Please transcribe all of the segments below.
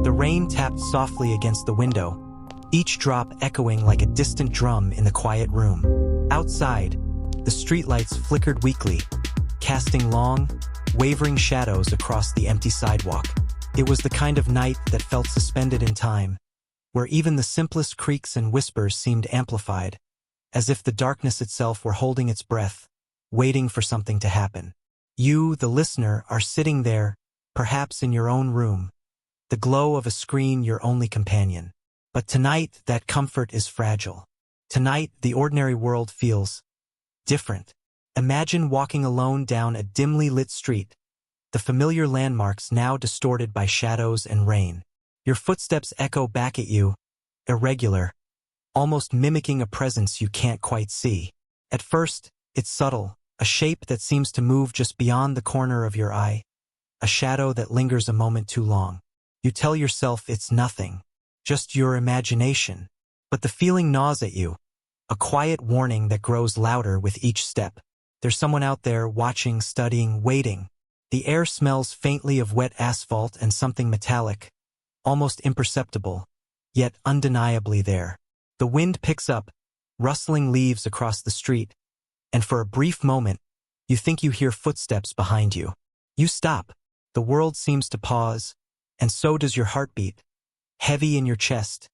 The rain tapped softly against the window, each drop echoing like a distant drum in the quiet room. Outside, the streetlights flickered weakly, casting long, wavering shadows across the empty sidewalk. It was the kind of night that felt suspended in time, where even the simplest creaks and whispers seemed amplified, as if the darkness itself were holding its breath, waiting for something to happen. You, the listener, are sitting there, perhaps in your own room, the glow of a screen your only companion. But tonight, that comfort is fragile. Tonight, the ordinary world feels different. Imagine walking alone down a dimly lit street, the familiar landmarks now distorted by shadows and rain. Your footsteps echo back at you, irregular, almost mimicking a presence you can't quite see. At first, it's subtle, a shape that seems to move just beyond the corner of your eye, a shadow that lingers a moment too long. You tell yourself it's nothing, just your imagination. But the feeling gnaws at you, a quiet warning that grows louder with each step. There's someone out there watching, studying, waiting. The air smells faintly of wet asphalt and something metallic, almost imperceptible, yet undeniably there. The wind picks up, rustling leaves across the street, and for a brief moment, you think you hear footsteps behind you. You stop. The world seems to pause, and so does your heartbeat, heavy in your chest,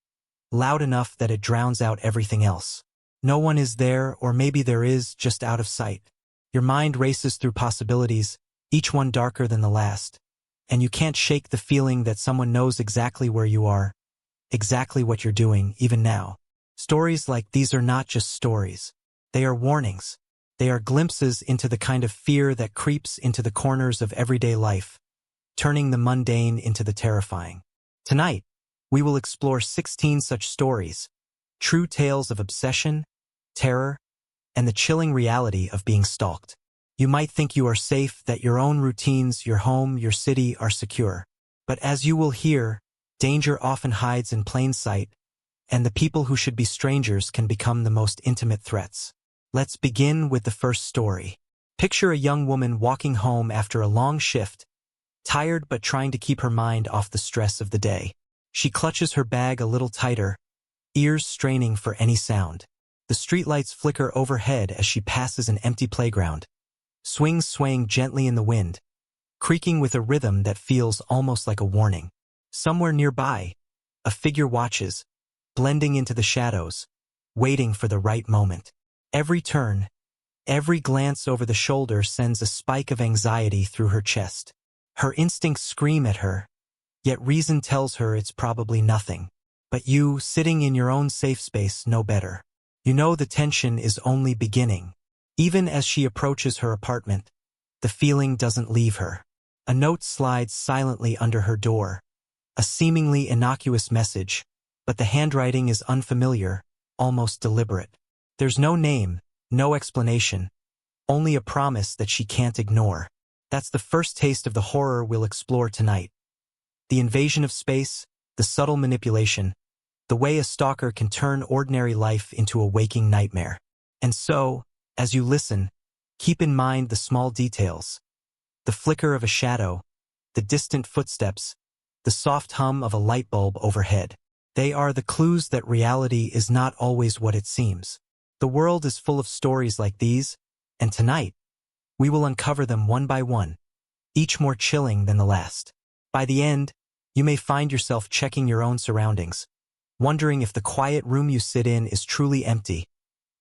loud enough that it drowns out everything else. No one is there, or maybe there is, just out of sight. Your mind races through possibilities, each one darker than the last, and you can't shake the feeling that someone knows exactly where you are, exactly what you're doing, even now. Stories like these are not just stories. They are warnings. They are glimpses into the kind of fear that creeps into the corners of everyday life, turning the mundane into the terrifying. Tonight, we will explore 16 such stories, true tales of obsession, terror, and the chilling reality of being stalked. You might think you are safe, that your own routines, your home, your city are secure. But as you will hear, danger often hides in plain sight, and the people who should be strangers can become the most intimate threats. Let's begin with the first story. Picture a young woman walking home after a long shift, tired but trying to keep her mind off the stress of the day. She clutches her bag a little tighter, ears straining for any sound. The streetlights flicker overhead as she passes an empty playground, swings swaying gently in the wind, creaking with a rhythm that feels almost like a warning. Somewhere nearby, a figure watches, blending into the shadows, waiting for the right moment. Every turn, every glance over the shoulder sends a spike of anxiety through her chest. Her instincts scream at her, yet reason tells her it's probably nothing. But you, sitting in your own safe space, know better. You know the tension is only beginning. Even as she approaches her apartment, the feeling doesn't leave her. A note slides silently under her door, a seemingly innocuous message, but the handwriting is unfamiliar, almost deliberate. There's no name, no explanation, only a promise that she can't ignore. That's the first taste of the horror we'll explore tonight. The invasion of space, the subtle manipulation, the way a stalker can turn ordinary life into a waking nightmare. And so, as you listen, keep in mind the small details. The flicker of a shadow, the distant footsteps, the soft hum of a light bulb overhead. They are the clues that reality is not always what it seems. The world is full of stories like these, and tonight, we will uncover them one by one, each more chilling than the last. By the end, you may find yourself checking your own surroundings, wondering if the quiet room you sit in is truly empty,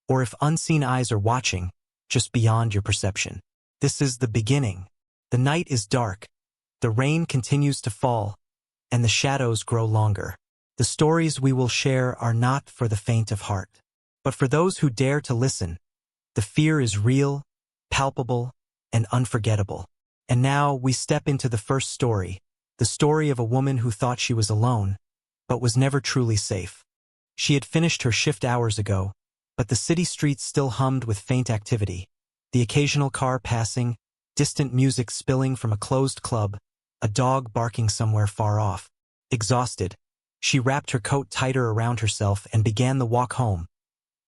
or if unseen eyes are watching, just beyond your perception. This is the beginning. The night is dark, the rain continues to fall, and the shadows grow longer. The stories we will share are not for the faint of heart, but for those who dare to listen. The fear is real, palpable, and unforgettable. And now we step into the first story, the story of a woman who thought she was alone, but was never truly safe. She had finished her shift hours ago, but the city streets still hummed with faint activity. The occasional car passing, distant music spilling from a closed club, a dog barking somewhere far off. Exhausted, she wrapped her coat tighter around herself and began the walk home,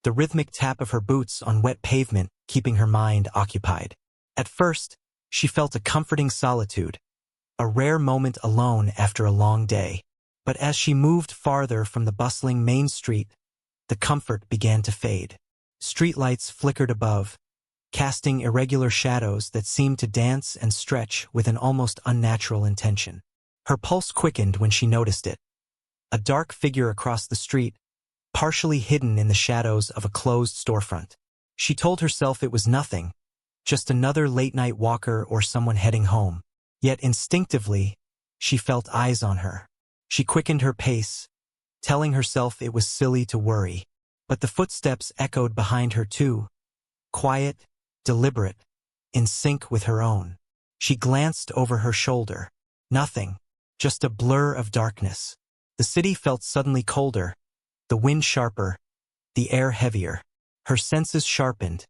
the rhythmic tap of her boots on wet pavement keeping her mind occupied. At first, she felt a comforting solitude, a rare moment alone after a long day. But as she moved farther from the bustling main street, the comfort began to fade. Streetlights flickered above, casting irregular shadows that seemed to dance and stretch with an almost unnatural intention. Her pulse quickened when she noticed it. A dark figure across the street, partially hidden in the shadows of a closed storefront. She told herself it was nothing, just another late-night walker or someone heading home. Yet instinctively, she felt eyes on her. She quickened her pace, telling herself it was silly to worry. But the footsteps echoed behind her too, quiet, deliberate, in sync with her own. She glanced over her shoulder. Nothing, just a blur of darkness. The city felt suddenly colder, the wind sharper, the air heavier. Her senses sharpened.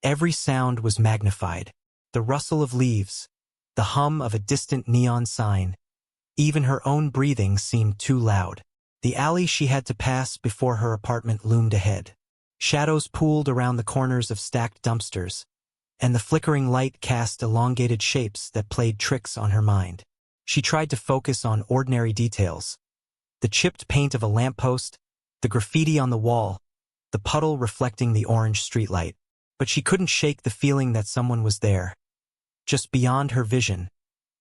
Every sound was magnified. The rustle of leaves, the hum of a distant neon sign. Even her own breathing seemed too loud. The alley she had to pass before her apartment loomed ahead. Shadows pooled around the corners of stacked dumpsters, and the flickering light cast elongated shapes that played tricks on her mind. She tried to focus on ordinary details. The chipped paint of a lamppost, the graffiti on the wall, the puddle reflecting the orange streetlight. But she couldn't shake the feeling that someone was there, just beyond her vision,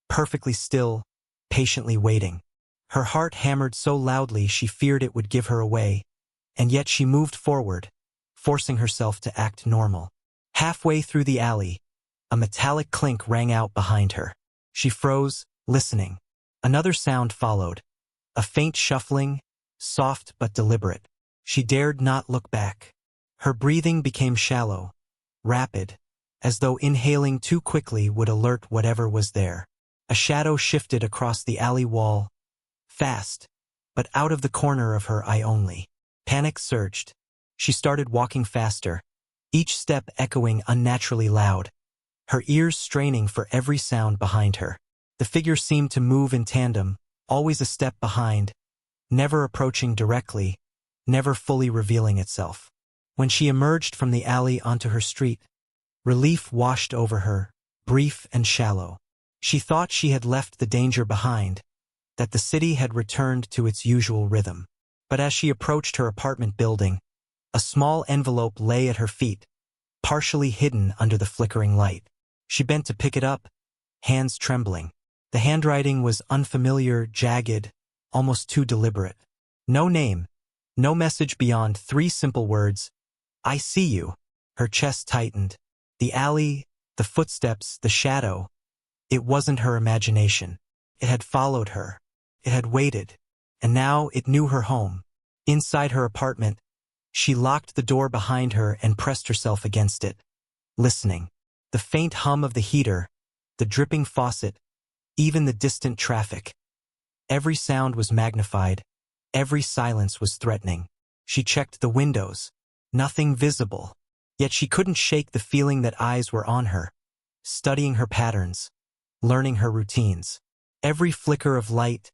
perfectly still, patiently waiting. Her heart hammered so loudly she feared it would give her away, and yet she moved forward, forcing herself to act normal. Halfway through the alley, a metallic clink rang out behind her. She froze, listening. Another sound followed, a faint shuffling, soft but deliberate. She dared not look back. Her breathing became shallow, rapid, as though inhaling too quickly would alert whatever was there. A shadow shifted across the alley wall, fast, but out of the corner of her eye only. Panic surged. She started walking faster, each step echoing unnaturally loud, her ears straining for every sound behind her. The figure seemed to move in tandem, always a step behind, never approaching directly, never fully revealing itself. When she emerged from the alley onto her street, relief washed over her, brief and shallow. She thought she had left the danger behind, that the city had returned to its usual rhythm. But as she approached her apartment building, a small envelope lay at her feet, partially hidden under the flickering light. She bent to pick it up, hands trembling. The handwriting was unfamiliar, jagged, almost too deliberate. No name, no message beyond 3 simple words, "I see you." Her chest tightened. The alley, the footsteps, the shadow. It wasn't her imagination. It had followed her. It had waited. And now it knew her home. Inside her apartment, she locked the door behind her and pressed herself against it, listening. The faint hum of the heater, the dripping faucet, even the distant traffic. Every sound was magnified. Every silence was threatening. She checked the windows. Nothing visible. Yet she couldn't shake the feeling that eyes were on her, studying her patterns, learning her routines. Every flicker of light,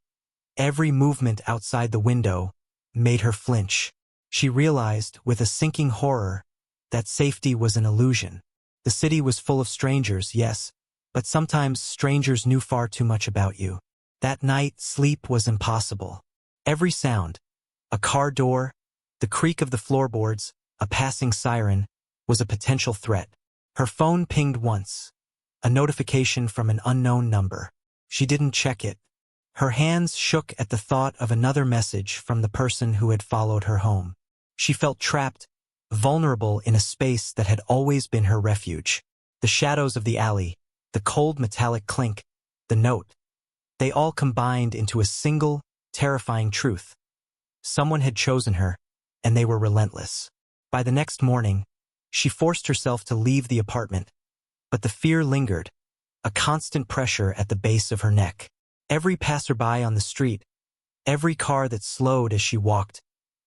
every movement outside the window, made her flinch. She realized, with a sinking horror, that safety was an illusion. The city was full of strangers, yes, but sometimes strangers knew far too much about you. That night, sleep was impossible. Every sound, a car door, the creak of the floorboards, a passing siren, was a potential threat. Her phone pinged once, a notification from an unknown number. She didn't check it. Her hands shook at the thought of another message from the person who had followed her home. She felt trapped, vulnerable in a space that had always been her refuge. The shadows of the alley, the cold metallic clink, the note, they all combined into a single, terrifying truth. Someone had chosen her, and they were relentless. By the next morning, she forced herself to leave the apartment, but the fear lingered, a constant pressure at the base of her neck. Every passerby on the street, every car that slowed as she walked,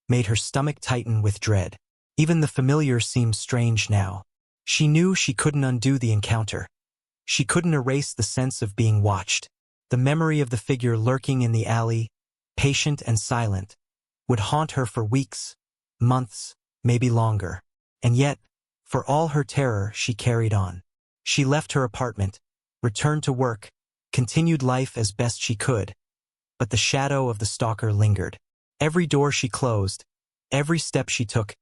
made her stomach tighten with dread. Even the familiar seemed strange now. She knew she couldn't undo the encounter. She couldn't erase the sense of being watched. The memory of the figure lurking in the alley, patient and silent, would haunt her for weeks, months, maybe longer. And yet, for all her terror, she carried on. She left her apartment, returned to work, continued life as best she could, but the shadow of the stalker lingered. Every door she closed, every step she took,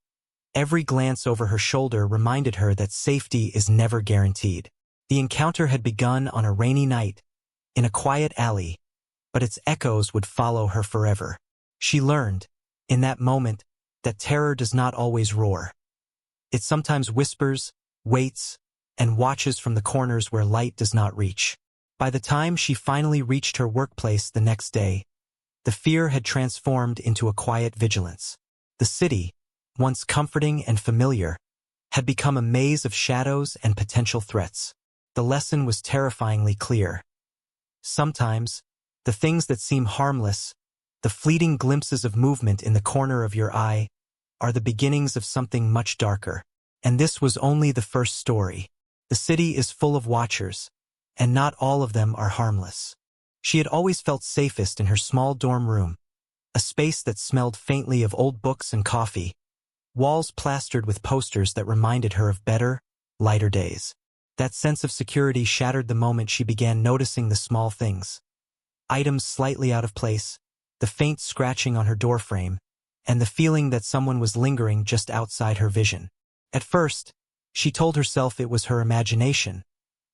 every glance over her shoulder reminded her that safety is never guaranteed. The encounter had begun on a rainy night, in a quiet alley, but its echoes would follow her forever. She learned, in that moment, that terror does not always roar. It sometimes whispers, waits, and watches from the corners where light does not reach. By the time she finally reached her workplace the next day, the fear had transformed into a quiet vigilance. The city, once comforting and familiar, had become a maze of shadows and potential threats. The lesson was terrifyingly clear. Sometimes, the things that seem harmless, the fleeting glimpses of movement in the corner of your eye, are the beginnings of something much darker. And this was only the first story. The city is full of watchers, and not all of them are harmless. She had always felt safest in her small dorm room, a space that smelled faintly of old books and coffee, walls plastered with posters that reminded her of better, lighter days. That sense of security shattered the moment she began noticing the small things. Items slightly out of place, the faint scratching on her doorframe, and the feeling that someone was lingering just outside her vision. At first, she told herself it was her imagination,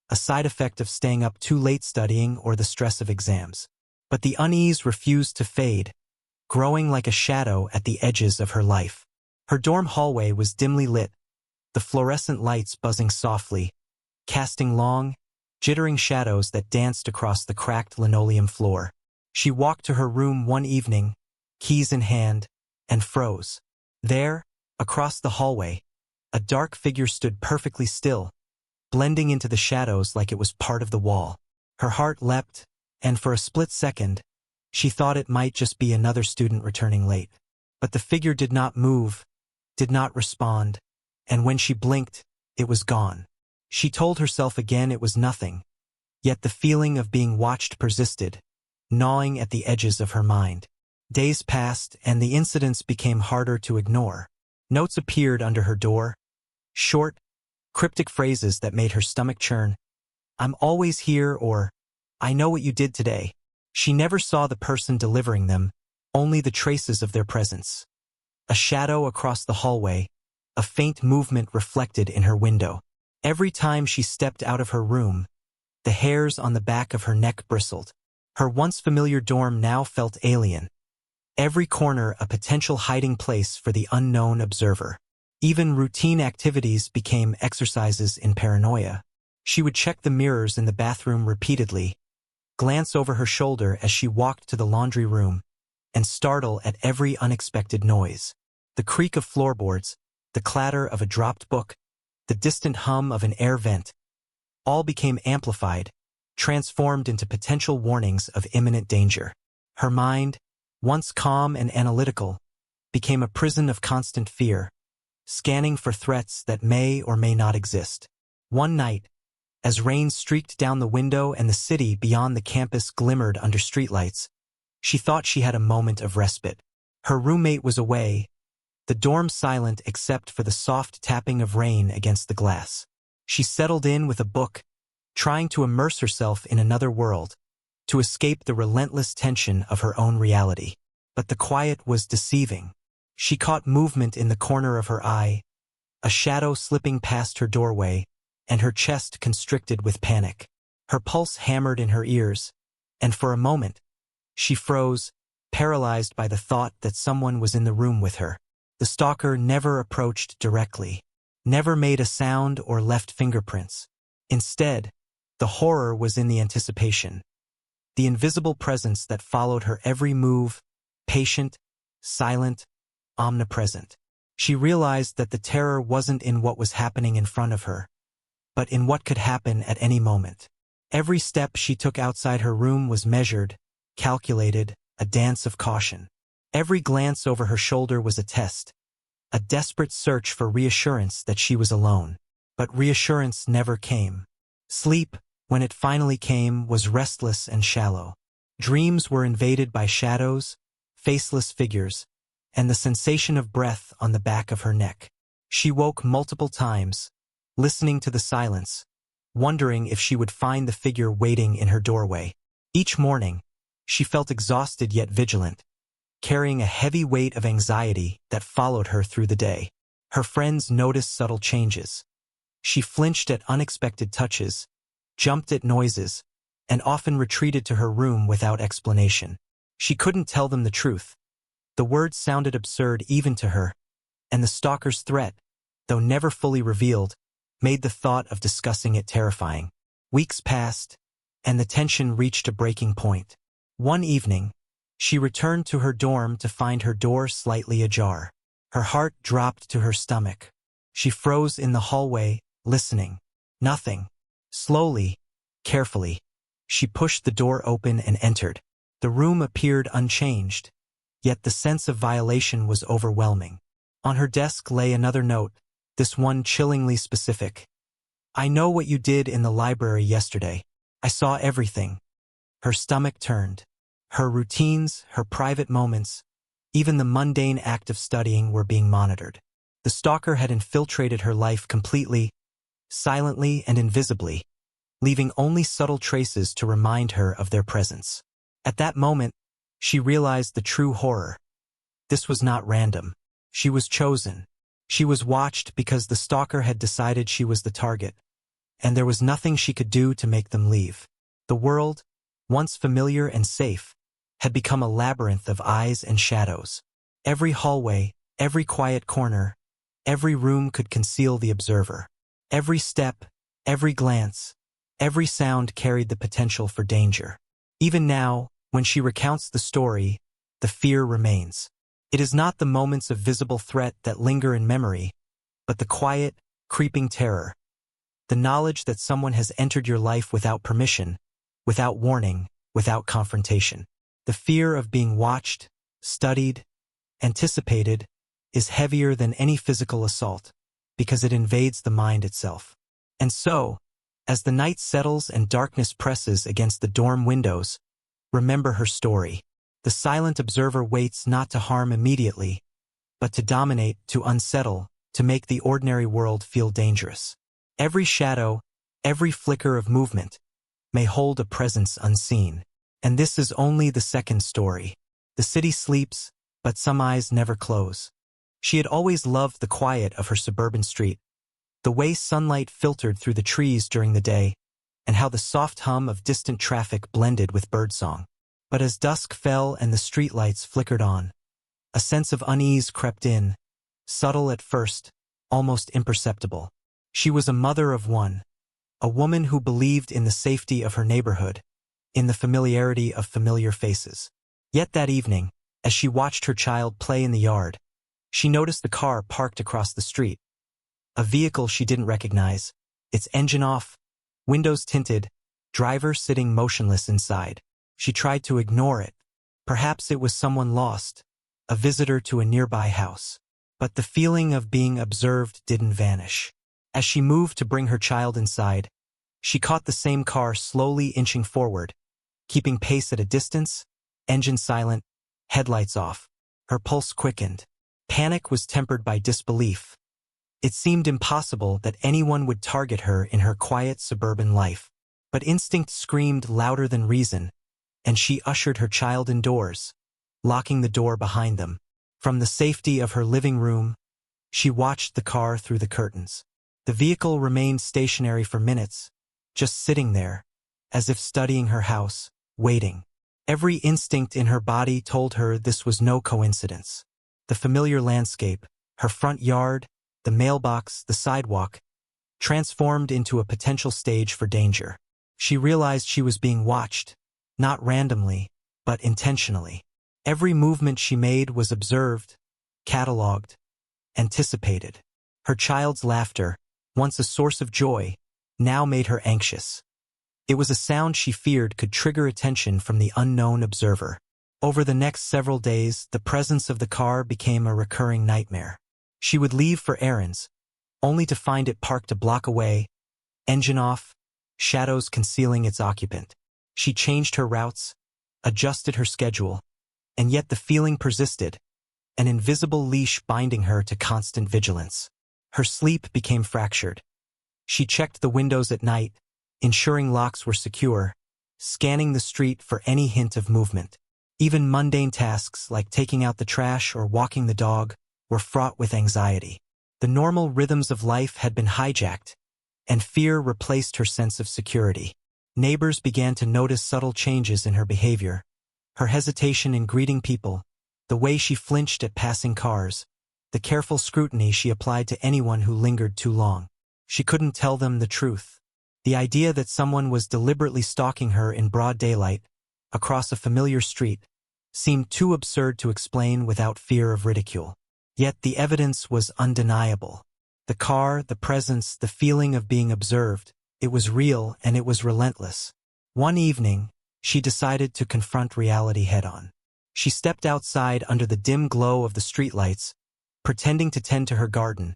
a side effect of staying up too late studying or the stress of exams. But the unease refused to fade, growing like a shadow at the edges of her life. Her dorm hallway was dimly lit, the fluorescent lights buzzing softly, casting long, jittering shadows that danced across the cracked linoleum floor. She walked to her room one evening, keys in hand, and froze. There, across the hallway, a dark figure stood perfectly still, blending into the shadows like it was part of the wall. Her heart leapt, and for a split second, she thought it might just be another student returning late. But the figure did not move, did not respond, and when she blinked, it was gone. She told herself again it was nothing, yet the feeling of being watched persisted, gnawing at the edges of her mind. Days passed, and the incidents became harder to ignore. Notes appeared under her door, short, cryptic phrases that made her stomach churn. "I'm always here," or "I know what you did today." She never saw the person delivering them, only the traces of their presence. A shadow across the hallway, a faint movement reflected in her window. Every time she stepped out of her room, the hairs on the back of her neck bristled. Her once familiar dorm now felt alien. Every corner a potential hiding place for the unknown observer. Even routine activities became exercises in paranoia. She would check the mirrors in the bathroom repeatedly, glance over her shoulder as she walked to the laundry room, and startle at every unexpected noise. The creak of floorboards, the clatter of a dropped book, the distant hum of an air vent, all became amplified, transformed into potential warnings of imminent danger. Her mind, once calm and analytical, became a prison of constant fear, scanning for threats that may or may not exist. One night, as rain streaked down the window and the city beyond the campus glimmered under streetlights, she thought she had a moment of respite. Her roommate was away, the dorm silent except for the soft tapping of rain against the glass. She settled in with a book, trying to immerse herself in another world, to escape the relentless tension of her own reality. But the quiet was deceiving. She caught movement in the corner of her eye, a shadow slipping past her doorway, and her chest constricted with panic. Her pulse hammered in her ears, and for a moment, she froze, paralyzed by the thought that someone was in the room with her. The stalker never approached directly, never made a sound or left fingerprints. Instead, the horror was in the anticipation, the invisible presence that followed her every move, patient, silent, omnipresent. She realized that the terror wasn't in what was happening in front of her, but in what could happen at any moment. Every step she took outside her room was measured, calculated, a dance of caution. Every glance over her shoulder was a test, a desperate search for reassurance that she was alone. But reassurance never came. Sleep, when it finally came, was restless and shallow. Dreams were invaded by shadows, faceless figures, and the sensation of breath on the back of her neck. She woke multiple times, listening to the silence, wondering if she would find the figure waiting in her doorway. Each morning, She felt exhausted yet vigilant, carrying a heavy weight of anxiety that followed her through the day. Her friends noticed subtle changes. She flinched at unexpected touches, jumped at noises, and often retreated to her room without explanation. She couldn't tell them the truth. The words sounded absurd even to her, and the stalker's threat, though never fully revealed, made the thought of discussing it terrifying. Weeks passed, and the tension reached a breaking point. One evening, she returned to her dorm to find her door slightly ajar. Her heart dropped to her stomach. She froze in the hallway, listening. Nothing. Slowly, carefully, she pushed the door open and entered. The room appeared unchanged, yet the sense of violation was overwhelming. On her desk lay another note, this one chillingly specific. I know what you did in the library yesterday. I saw everything. Her stomach turned. Her routines, her private moments, even the mundane act of studying were being monitored. The stalker had infiltrated her life completely, silently and invisibly, leaving only subtle traces to remind her of their presence. At that moment, she realized the true horror. This was not random. She was chosen. She was watched because the stalker had decided she was the target, and there was nothing she could do to make them leave. The world, once familiar and safe, had become a labyrinth of eyes and shadows. Every hallway, every quiet corner, every room could conceal the observer. Every step, every glance, every sound carried the potential for danger. Even now, when she recounts the story, the fear remains. It is not the moments of visible threat that linger in memory, but the quiet, creeping terror. The knowledge that someone has entered your life without permission, without warning, without confrontation. The fear of being watched, studied, anticipated, is heavier than any physical assault, because it invades the mind itself. And so, as the night settles and darkness presses against the dorm windows, remember her story. The silent observer waits not to harm immediately, but to dominate, to unsettle, to make the ordinary world feel dangerous. Every shadow, every flicker of movement, may hold a presence unseen. And this is only the second story. The city sleeps, but some eyes never close. She had always loved the quiet of her suburban street, the way sunlight filtered through the trees during the day, and how the soft hum of distant traffic blended with birdsong. But as dusk fell and the streetlights flickered on, a sense of unease crept in, subtle at first, almost imperceptible. She was a mother of one, a woman who believed in the safety of her neighborhood, in the familiarity of familiar faces. Yet that evening, as she watched her child play in the yard, she noticed the car parked across the street. A vehicle she didn't recognize, its engine off, windows tinted, driver sitting motionless inside. She tried to ignore it. Perhaps it was someone lost, a visitor to a nearby house. But the feeling of being observed didn't vanish. As she moved to bring her child inside, she caught the same car slowly inching forward, keeping pace at a distance, engine silent, headlights off. Her pulse quickened. Panic was tempered by disbelief. It seemed impossible that anyone would target her in her quiet suburban life. But instinct screamed louder than reason, and she ushered her child indoors, locking the door behind them. From the safety of her living room, she watched the car through the curtains. The vehicle remained stationary for minutes, just sitting there, as if studying her house, waiting. Every instinct in her body told her this was no coincidence. The familiar landscape, her front yard, the mailbox, the sidewalk, transformed into a potential stage for danger. She realized she was being watched, not randomly, but intentionally. Every movement she made was observed, catalogued, anticipated. Her child's laughter, once a source of joy, now made her anxious. It was a sound she feared could trigger attention from the unknown observer. Over the next several days, the presence of the car became a recurring nightmare. She would leave for errands, only to find it parked a block away, engine off, shadows concealing its occupant. She changed her routes, adjusted her schedule, and yet the feeling persisted, an invisible leash binding her to constant vigilance. Her sleep became fractured. She checked the windows at night, ensuring locks were secure, scanning the street for any hint of movement. Even mundane tasks like taking out the trash or walking the dog were fraught with anxiety. The normal rhythms of life had been hijacked, and fear replaced her sense of security. Neighbors began to notice subtle changes in her behavior, her hesitation in greeting people, the way she flinched at passing cars, the careful scrutiny she applied to anyone who lingered too long. She couldn't tell them the truth. The idea that someone was deliberately stalking her in broad daylight, across a familiar street, seemed too absurd to explain without fear of ridicule. Yet the evidence was undeniable. The car, the presence, the feeling of being observed, it was real and it was relentless. One evening, she decided to confront reality head-on. She stepped outside under the dim glow of the streetlights, pretending to tend to her garden,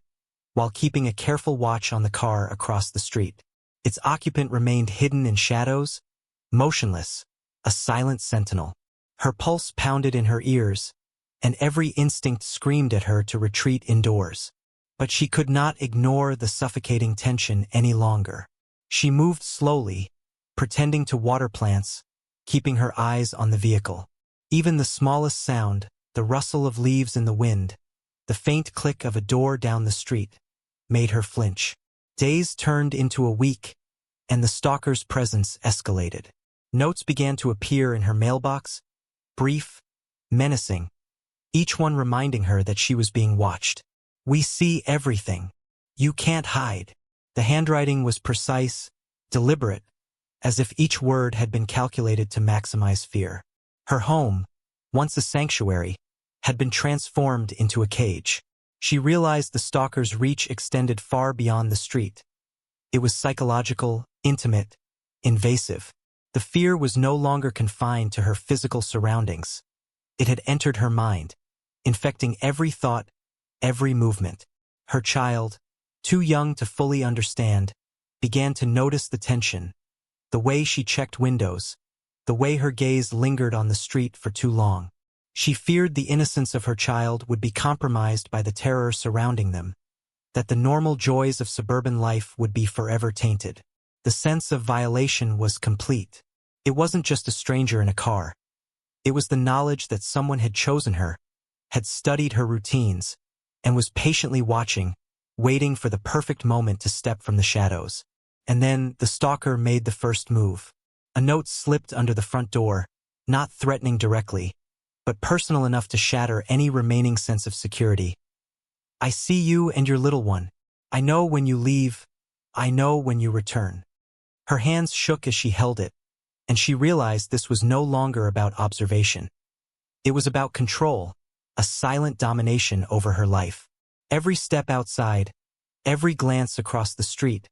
while keeping a careful watch on the car across the street. Its occupant remained hidden in shadows, motionless, a silent sentinel. Her pulse pounded in her ears, and every instinct screamed at her to retreat indoors. But she could not ignore the suffocating tension any longer. She moved slowly, pretending to water plants, keeping her eyes on the vehicle. Even the smallest sound, the rustle of leaves in the wind, the faint click of a door down the street, made her flinch. Days turned into a week, and the stalker's presence escalated. Notes began to appear in her mailbox, brief, menacing, each one reminding her that she was being watched. "We see everything. You can't hide." The handwriting was precise, deliberate, as if each word had been calculated to maximize fear. Her home, once a sanctuary, had been transformed into a cage. She realized the stalker's reach extended far beyond the street. It was psychological, intimate, invasive. The fear was no longer confined to her physical surroundings. It had entered her mind, infecting every thought, every movement. Her child, too young to fully understand, began to notice the tension, the way she checked windows, the way her gaze lingered on the street for too long. She feared the innocence of her child would be compromised by the terror surrounding them, that the normal joys of suburban life would be forever tainted. The sense of violation was complete. It wasn't just a stranger in a car. It was the knowledge that someone had chosen her, had studied her routines, and was patiently watching, waiting for the perfect moment to step from the shadows. And then the stalker made the first move. A note slipped under the front door, not threatening directly, but personal enough to shatter any remaining sense of security. "I see you and your little one. I know when you leave. I know when you return." Her hands shook as she held it, and she realized this was no longer about observation. It was about control, a silent domination over her life. Every step outside, every glance across the street,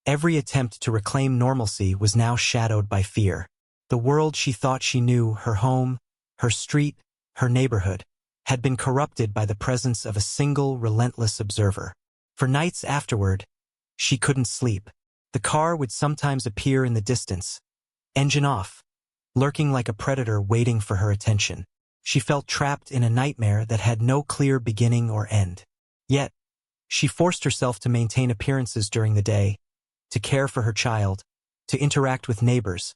every attempt to reclaim normalcy was now shadowed by fear. The world she thought she knew, her home, her street, her neighborhood, had been corrupted by the presence of a single relentless observer. For nights afterward, she couldn't sleep. The car would sometimes appear in the distance, engine off, lurking like a predator waiting for her attention. She felt trapped in a nightmare that had no clear beginning or end. Yet, she forced herself to maintain appearances during the day, to care for her child, to interact with neighbors,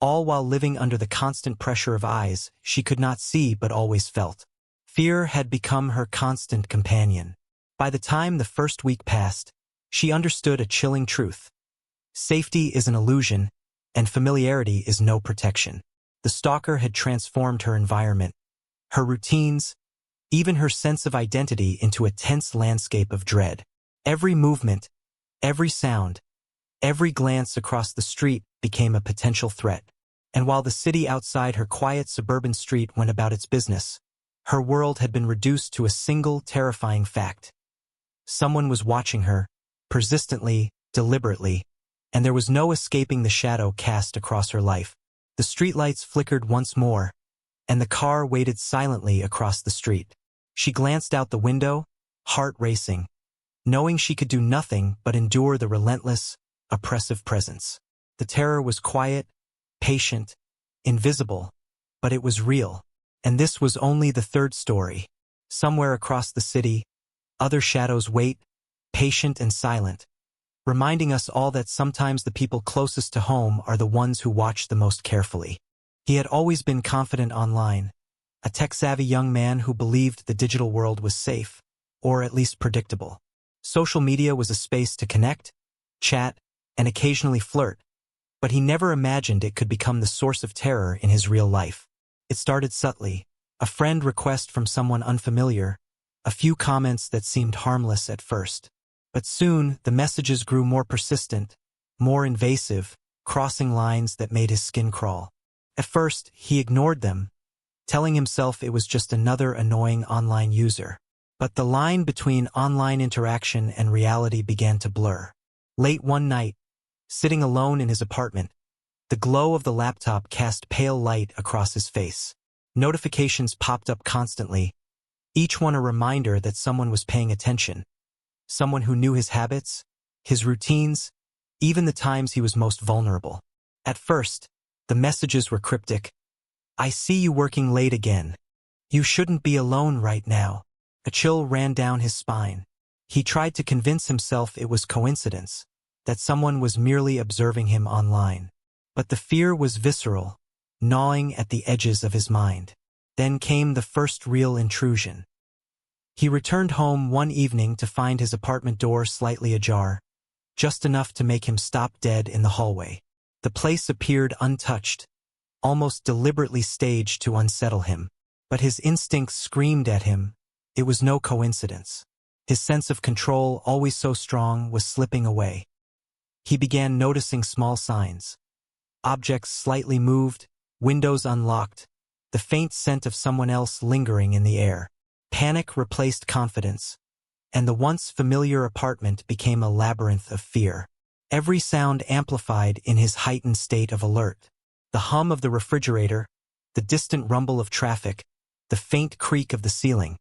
all while living under the constant pressure of eyes she could not see but always felt. Fear had become her constant companion. By the time the first week passed, she understood a chilling truth. Safety is an illusion, and familiarity is no protection. The stalker had transformed her environment, her routines, even her sense of identity into a tense landscape of dread. Every movement, every sound, every glance across the street became a potential threat. And while the city outside her quiet suburban street went about its business, her world had been reduced to a single terrifying fact. Someone was watching her, persistently, deliberately, and there was no escaping the shadow cast across her life. The streetlights flickered once more, and the car waited silently across the street. She glanced out the window, heart racing, knowing she could do nothing but endure the relentless, oppressive presence. The terror was quiet, patient, invisible, but it was real. And this was only the third story. Somewhere across the city, other shadows wait, patient and silent, reminding us all that sometimes the people closest to home are the ones who watch the most carefully. He had always been confident online, a tech-savvy young man who believed the digital world was safe, or at least predictable. Social media was a space to connect, chat, and occasionally flirt, but he never imagined it could become the source of terror in his real life. It started subtly, a friend request from someone unfamiliar, a few comments that seemed harmless at first. But soon, the messages grew more persistent, more invasive, crossing lines that made his skin crawl. At first, he ignored them, telling himself it was just another annoying online user. But the line between online interaction and reality began to blur. Late one night, sitting alone in his apartment, the glow of the laptop cast pale light across his face. Notifications popped up constantly, each one a reminder that someone was paying attention, someone who knew his habits, his routines, even the times he was most vulnerable. At first, the messages were cryptic. "I see you working late again. You shouldn't be alone right now." A chill ran down his spine. He tried to convince himself it was coincidence, that someone was merely observing him online. But the fear was visceral, gnawing at the edges of his mind. Then came the first real intrusion. He returned home one evening to find his apartment door slightly ajar, just enough to make him stop dead in the hallway. The place appeared untouched, almost deliberately staged to unsettle him. But his instincts screamed at him. It was no coincidence. His sense of control, always so strong, was slipping away. He began noticing small signs. Objects slightly moved, windows unlocked, the faint scent of someone else lingering in the air. Panic replaced confidence, and the once familiar apartment became a labyrinth of fear. Every sound amplified in his heightened state of alert. The hum of the refrigerator, the distant rumble of traffic, the faint creak of the ceiling,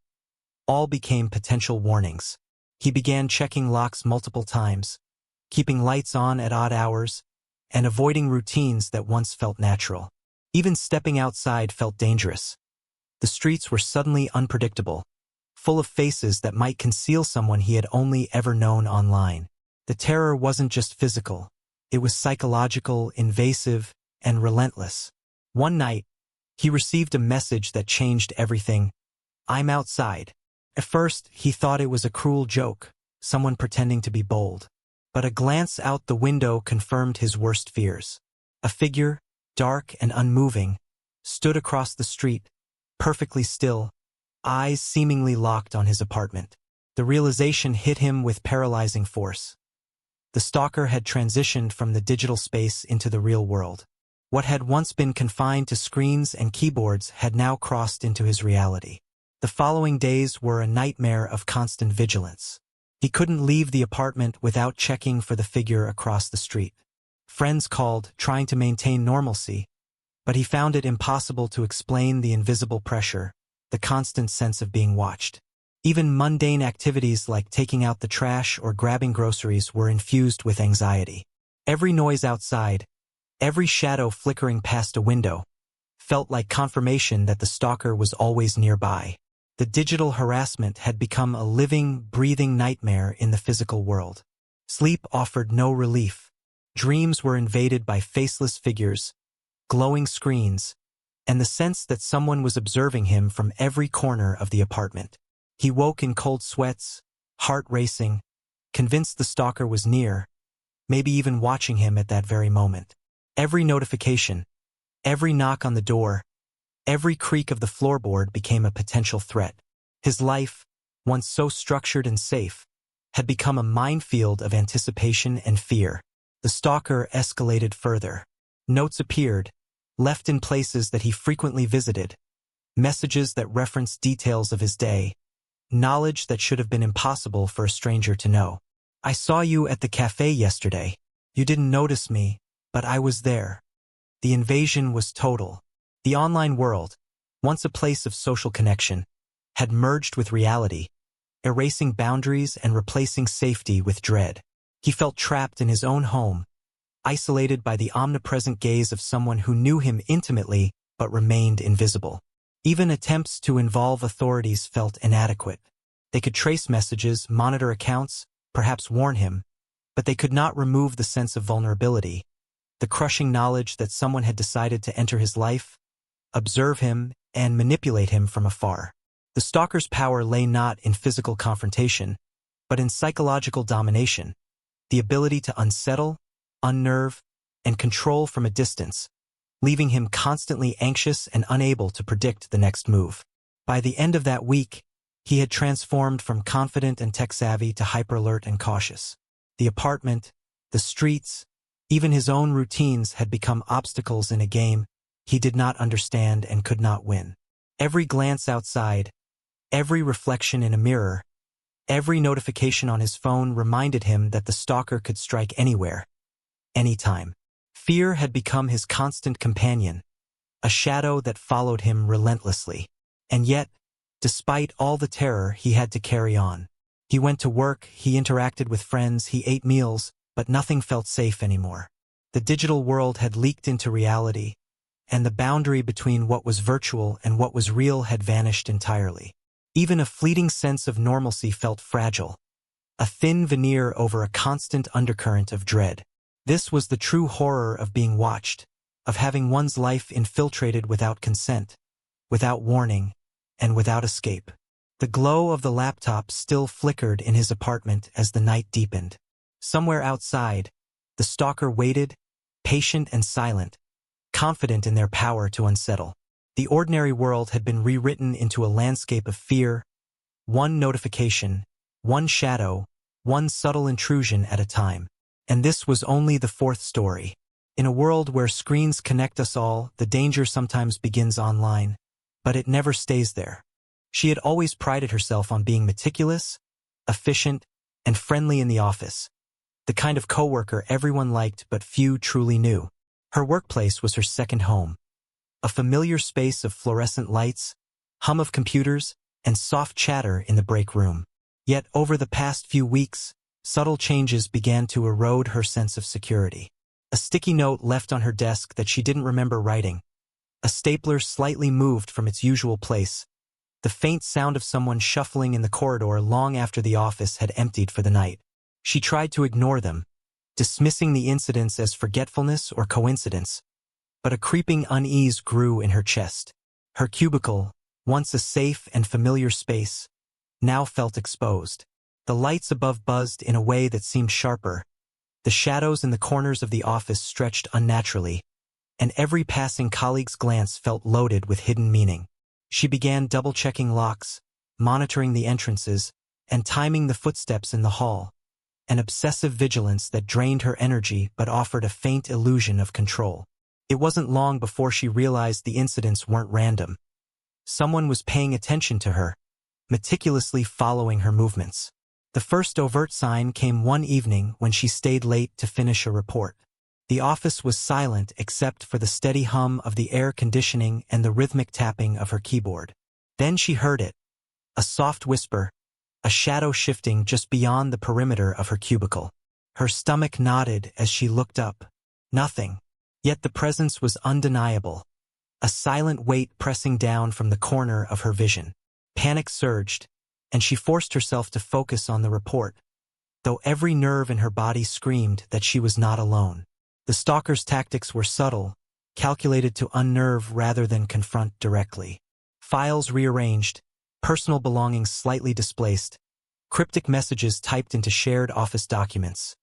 all became potential warnings. He began checking locks multiple times, keeping lights on at odd hours, and avoiding routines that once felt natural. Even stepping outside felt dangerous. The streets were suddenly unpredictable, full of faces that might conceal someone he had only ever known online. The terror wasn't just physical, it was psychological, invasive, and relentless. One night, he received a message that changed everything. "I'm outside." At first, he thought it was a cruel joke, someone pretending to be bold. But a glance out the window confirmed his worst fears. A figure, dark and unmoving, stood across the street, perfectly still, eyes seemingly locked on his apartment. The realization hit him with paralyzing force. The stalker had transitioned from the digital space into the real world. What had once been confined to screens and keyboards had now crossed into his reality. The following days were a nightmare of constant vigilance. He couldn't leave the apartment without checking for the figure across the street. Friends called, trying to maintain normalcy, but he found it impossible to explain the invisible pressure, the constant sense of being watched. Even mundane activities like taking out the trash or grabbing groceries were infused with anxiety. Every noise outside, every shadow flickering past a window, felt like confirmation that the stalker was always nearby. The digital harassment had become a living, breathing nightmare in the physical world. Sleep offered no relief. Dreams were invaded by faceless figures, glowing screens, and the sense that someone was observing him from every corner of the apartment. He woke in cold sweats, heart racing, convinced the stalker was near, maybe even watching him at that very moment. Every notification, every knock on the door, every creak of the floorboard became a potential threat. His life, once so structured and safe, had become a minefield of anticipation and fear. The stalker escalated further. Notes appeared, left in places that he frequently visited, messages that referenced details of his day, knowledge that should have been impossible for a stranger to know. "I saw you at the cafe yesterday. You didn't notice me, but I was there." The invasion was total. The online world, once a place of social connection, had merged with reality, erasing boundaries and replacing safety with dread. He felt trapped in his own home, isolated by the omnipresent gaze of someone who knew him intimately but remained invisible. Even attempts to involve authorities felt inadequate. They could trace messages, monitor accounts, perhaps warn him, but they could not remove the sense of vulnerability, the crushing knowledge that someone had decided to enter his life, observe him, and manipulate him from afar. The stalker's power lay not in physical confrontation, but in psychological domination, the ability to unsettle, unnerve, and control from a distance, leaving him constantly anxious and unable to predict the next move. By the end of that week, he had transformed from confident and tech-savvy to hyper-alert and cautious. The apartment, the streets, even his own routines had become obstacles in a game he did not understand and could not win. Every glance outside, every reflection in a mirror, every notification on his phone reminded him that the stalker could strike anywhere, anytime. Fear had become his constant companion, a shadow that followed him relentlessly. And yet, despite all the terror, he had to carry on. He went to work, he interacted with friends, he ate meals, but nothing felt safe anymore. The digital world had leaked into reality, and the boundary between what was virtual and what was real had vanished entirely. Even a fleeting sense of normalcy felt fragile, a thin veneer over a constant undercurrent of dread. This was the true horror of being watched, of having one's life infiltrated without consent, without warning, and without escape. The glow of the laptop still flickered in his apartment as the night deepened. Somewhere outside, the stalker waited, patient and silent, confident in their power to unsettle. The ordinary world had been rewritten into a landscape of fear, one notification, one shadow, one subtle intrusion at a time. And this was only the fourth story. In a world where screens connect us all, the danger sometimes begins online, but it never stays there. She had always prided herself on being meticulous, efficient, and friendly in the office, the kind of coworker everyone liked but few truly knew. Her workplace was her second home, a familiar space of fluorescent lights, hum of computers, and soft chatter in the break room. Yet over the past few weeks, subtle changes began to erode her sense of security. A sticky note left on her desk that she didn't remember writing. A stapler slightly moved from its usual place. The faint sound of someone shuffling in the corridor long after the office had emptied for the night. She tried to ignore them, dismissing the incidents as forgetfulness or coincidence, but a creeping unease grew in her chest. Her cubicle, once a safe and familiar space, now felt exposed. The lights above buzzed in a way that seemed sharper. The shadows in the corners of the office stretched unnaturally, and every passing colleague's glance felt loaded with hidden meaning. She began double-checking locks, monitoring the entrances, and timing the footsteps in the hall, an obsessive vigilance that drained her energy but offered a faint illusion of control. It wasn't long before she realized the incidents weren't random. Someone was paying attention to her, meticulously following her movements. The first overt sign came one evening when she stayed late to finish a report. The office was silent except for the steady hum of the air conditioning and the rhythmic tapping of her keyboard. Then she heard it, a soft whisper, a shadow shifting just beyond the perimeter of her cubicle. Her stomach knotted as she looked up. Nothing. Yet the presence was undeniable, a silent weight pressing down from the corner of her vision. Panic surged, and she forced herself to focus on the report, though every nerve in her body screamed that she was not alone. The stalker's tactics were subtle, calculated to unnerve rather than confront directly. Files rearranged, personal belongings slightly displaced, cryptic messages typed into shared office documents.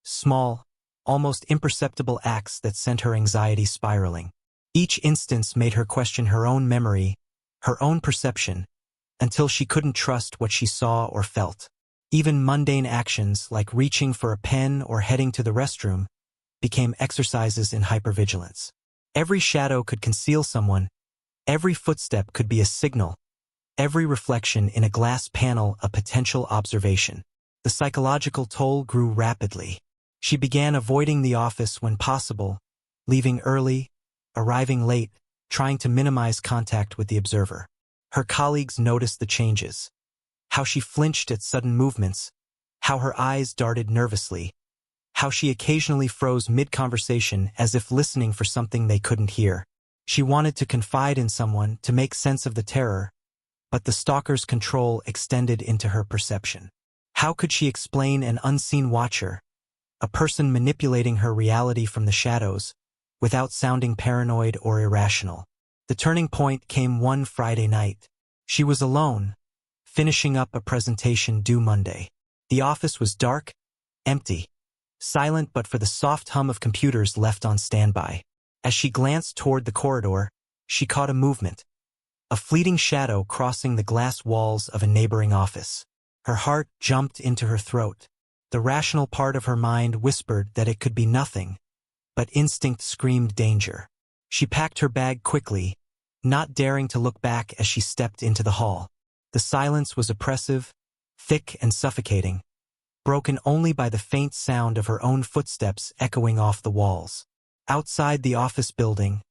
Small, almost imperceptible acts that sent her anxiety spiraling. Each instance made her question her own memory, her own perception, until she couldn't trust what she saw or felt. Even mundane actions like reaching for a pen or heading to the restroom became exercises in hypervigilance. Every shadow could conceal someone, every footstep could be a signal, every reflection in a glass panel a potential observation. The psychological toll grew rapidly. She began avoiding the office when possible, leaving early, arriving late, trying to minimize contact with the observer. Her colleagues noticed the changes, how she flinched at sudden movements, how her eyes darted nervously, how she occasionally froze mid-conversation as if listening for something they couldn't hear. She wanted to confide in someone to make sense of the terror, but the stalker's control extended into her perception. How could she explain an unseen watcher, a person manipulating her reality from the shadows, without sounding paranoid or irrational. The turning point came one Friday night. She was alone, finishing up a presentation due Monday. The office was dark, empty, silent but for the soft hum of computers left on standby. As she glanced toward the corridor, she caught a movement, a fleeting shadow crossing the glass walls of a neighboring office. Her heart jumped into her throat. The rational part of her mind whispered that it could be nothing, but instinct screamed danger. She packed her bag quickly, not daring to look back as she stepped into the hall. The silence was oppressive, thick and suffocating, broken only by the faint sound of her own footsteps echoing off the walls. Outside the office building,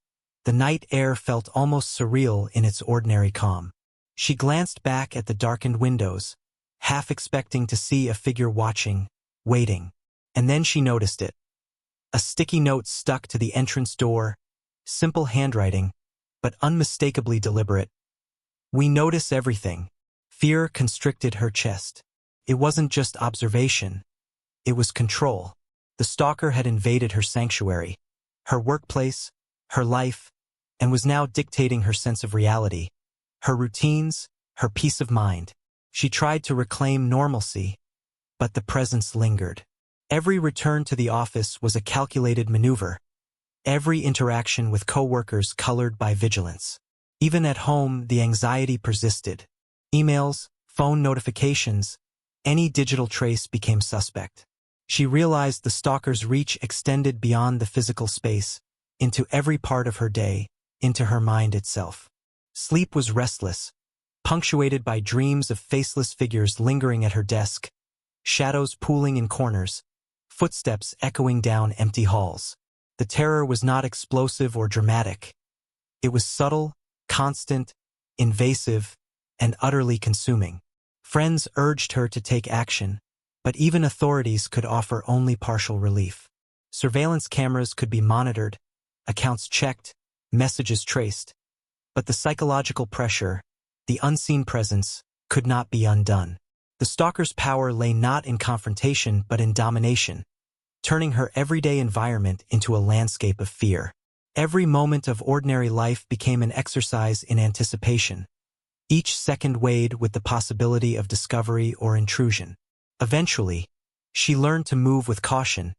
the night air felt almost surreal in its ordinary calm. She glanced back at the darkened windows, half expecting to see a figure watching, waiting. And then she noticed it. A sticky note stuck to the entrance door, simple handwriting, but unmistakably deliberate. "We notice everything." Fear constricted her chest. It wasn't just observation. It was control. The stalker had invaded her sanctuary, her workplace, her life, and was now dictating her sense of reality, her routines, her peace of mind. She tried to reclaim normalcy, but the presence lingered. Every return to the office was a calculated maneuver, every interaction with coworkers colored by vigilance. Even at home, the anxiety persisted. Emails, phone notifications, any digital trace became suspect. She realized the stalker's reach extended beyond the physical space, into every part of her day, into her mind itself. Sleep was restless, punctuated by dreams of faceless figures lingering at her desk, shadows pooling in corners, footsteps echoing down empty halls. The terror was not explosive or dramatic. It was subtle, constant, invasive, and utterly consuming. Friends urged her to take action, but even authorities could offer only partial relief. Surveillance cameras could be monitored, accounts checked, messages traced, but the psychological pressure, the unseen presence, could not be undone. The stalker's power lay not in confrontation but in domination, turning her everyday environment into a landscape of fear. Every moment of ordinary life became an exercise in anticipation, each second weighed with the possibility of discovery or intrusion. Eventually, she learned to move with caution,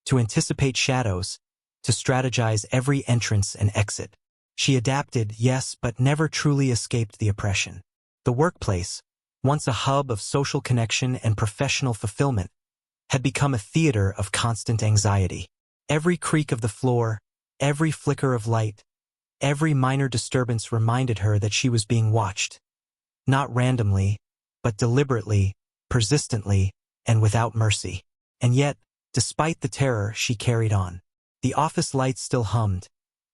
to anticipate shadows, to strategize every entrance and exit. She adapted, yes, but never truly escaped the oppression. The workplace, once a hub of social connection and professional fulfillment, had become a theater of constant anxiety. Every creak of the floor, every flicker of light, every minor disturbance reminded her that she was being watched. Not randomly, but deliberately, persistently, and without mercy. And yet, despite the terror, she carried on. The office lights still hummed,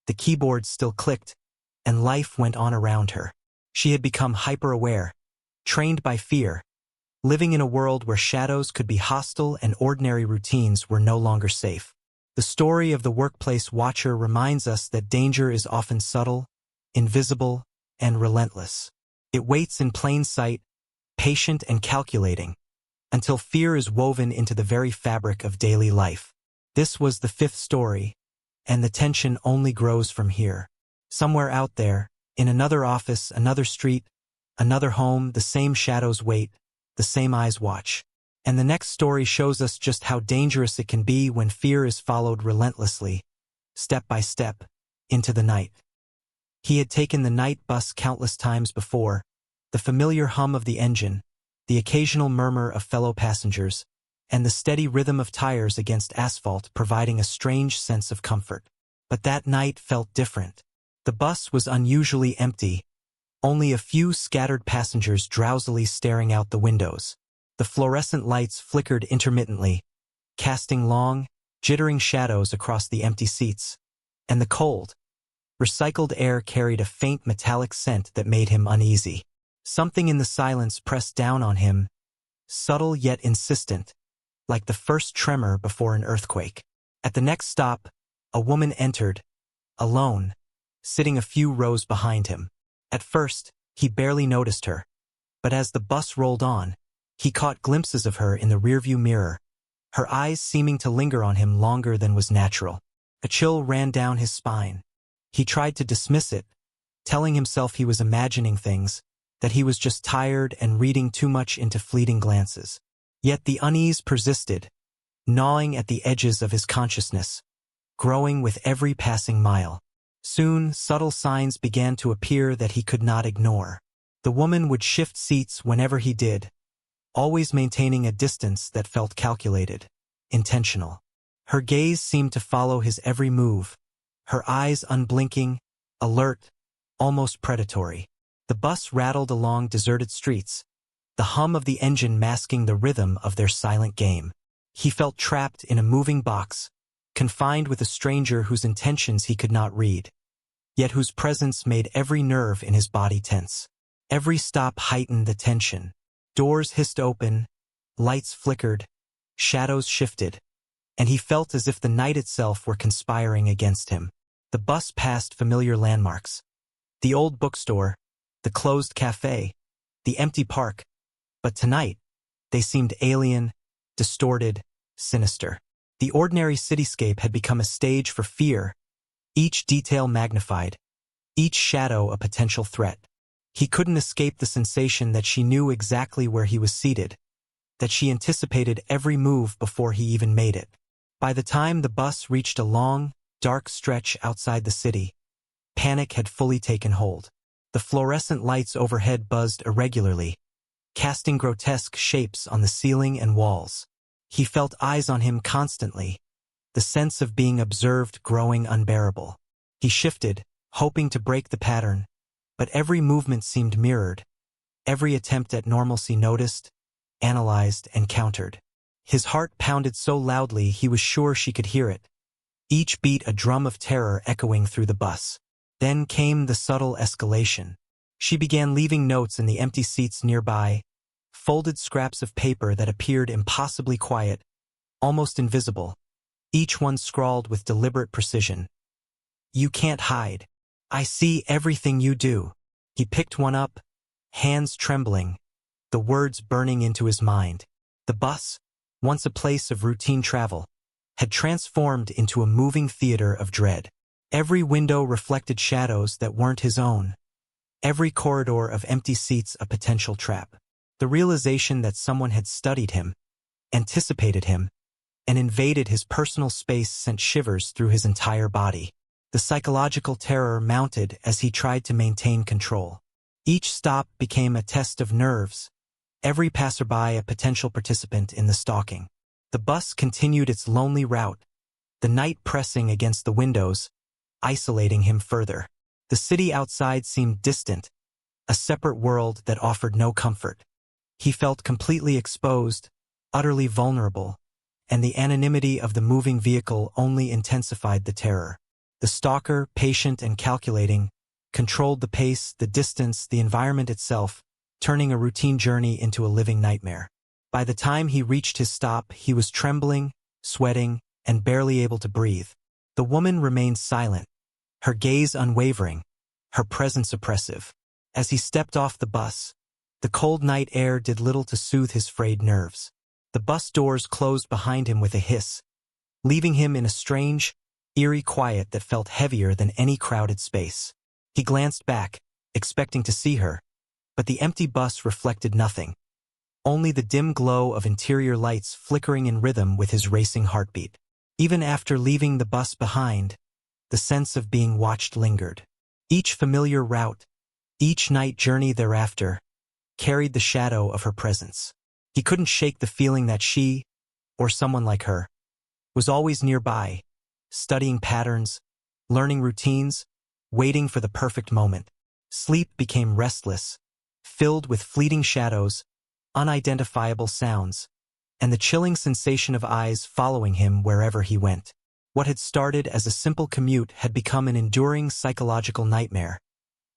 the keyboard still clicked, and life went on around her. She had become hyper-aware, trained by fear, living in a world where shadows could be hostile and ordinary routines were no longer safe. The story of the workplace watcher reminds us that danger is often subtle, invisible, and relentless. It waits in plain sight, patient and calculating, until fear is woven into the very fabric of daily life. This was the fifth story, and the tension only grows from here. Somewhere out there, in another office, another street, another home, the same shadows wait, the same eyes watch. And the next story shows us just how dangerous it can be when fear is followed relentlessly, step by step, into the night. He had taken the night bus countless times before, the familiar hum of the engine, the occasional murmur of fellow passengers, and the steady rhythm of tires against asphalt providing a strange sense of comfort. But that night felt different. The bus was unusually empty, only a few scattered passengers drowsily staring out the windows. The fluorescent lights flickered intermittently, casting long, jittering shadows across the empty seats, and the cold, recycled air carried a faint metallic scent that made him uneasy. Something in the silence pressed down on him, subtle yet insistent, like the first tremor before an earthquake. At the next stop, a woman entered, alone, sitting a few rows behind him. At first, he barely noticed her, but as the bus rolled on, he caught glimpses of her in the rearview mirror, her eyes seeming to linger on him longer than was natural. A chill ran down his spine. He tried to dismiss it, telling himself he was imagining things, that he was just tired and reading too much into fleeting glances. Yet the unease persisted, gnawing at the edges of his consciousness, growing with every passing mile. Soon, subtle signs began to appear that he could not ignore. The woman would shift seats whenever he did, always maintaining a distance that felt calculated, intentional. Her gaze seemed to follow his every move, her eyes unblinking, alert, almost predatory. The bus rattled along deserted streets, the hum of the engine masking the rhythm of their silent game. He felt trapped in a moving box, confined with a stranger whose intentions he could not read, yet whose presence made every nerve in his body tense. Every stop heightened the tension. Doors hissed open, lights flickered, shadows shifted, and he felt as if the night itself were conspiring against him. The bus passed familiar landmarks. The old bookstore, the closed cafe, the empty park, but tonight, they seemed alien, distorted, sinister. The ordinary cityscape had become a stage for fear, each detail magnified, each shadow a potential threat. He couldn't escape the sensation that she knew exactly where he was seated, that she anticipated every move before he even made it. By the time the bus reached a long, dark stretch outside the city, panic had fully taken hold. The fluorescent lights overhead buzzed irregularly, casting grotesque shapes on the ceiling and walls. He felt eyes on him constantly, the sense of being observed growing unbearable. He shifted, hoping to break the pattern, but every movement seemed mirrored, every attempt at normalcy noticed, analyzed, and countered. His heart pounded so loudly he was sure she could hear it, each beat a drum of terror echoing through the bus. Then came the subtle escalation. She began leaving notes in the empty seats nearby, folded scraps of paper that appeared impossibly quiet, almost invisible, each one scrawled with deliberate precision. "You can't hide. I see everything you do." He picked one up, hands trembling, the words burning into his mind. The bus, once a place of routine travel, had transformed into a moving theater of dread. Every window reflected shadows that weren't his own, every corridor of empty seats a potential trap. The realization that someone had studied him, anticipated him, and invaded his personal space sent shivers through his entire body. The psychological terror mounted as he tried to maintain control. Each stop became a test of nerves, every passerby a potential participant in the stalking. The bus continued its lonely route, the night pressing against the windows, isolating him further. The city outside seemed distant, a separate world that offered no comfort. He felt completely exposed, utterly vulnerable, and the anonymity of the moving vehicle only intensified the terror. The stalker, patient and calculating, controlled the pace, the distance, the environment itself, turning a routine journey into a living nightmare. By the time he reached his stop, he was trembling, sweating, and barely able to breathe. The woman remained silent, her gaze unwavering, her presence oppressive. As he stepped off the bus, the cold night air did little to soothe his frayed nerves. The bus doors closed behind him with a hiss, leaving him in a strange, eerie quiet that felt heavier than any crowded space. He glanced back, expecting to see her, but the empty bus reflected nothing, only the dim glow of interior lights flickering in rhythm with his racing heartbeat. Even after leaving the bus behind, the sense of being watched lingered. Each familiar route, each night journey thereafter, carried the shadow of her presence. He couldn't shake the feeling that she, or someone like her, was always nearby, studying patterns, learning routines, waiting for the perfect moment. Sleep became restless, filled with fleeting shadows, unidentifiable sounds, and the chilling sensation of eyes following him wherever he went. What had started as a simple commute had become an enduring psychological nightmare,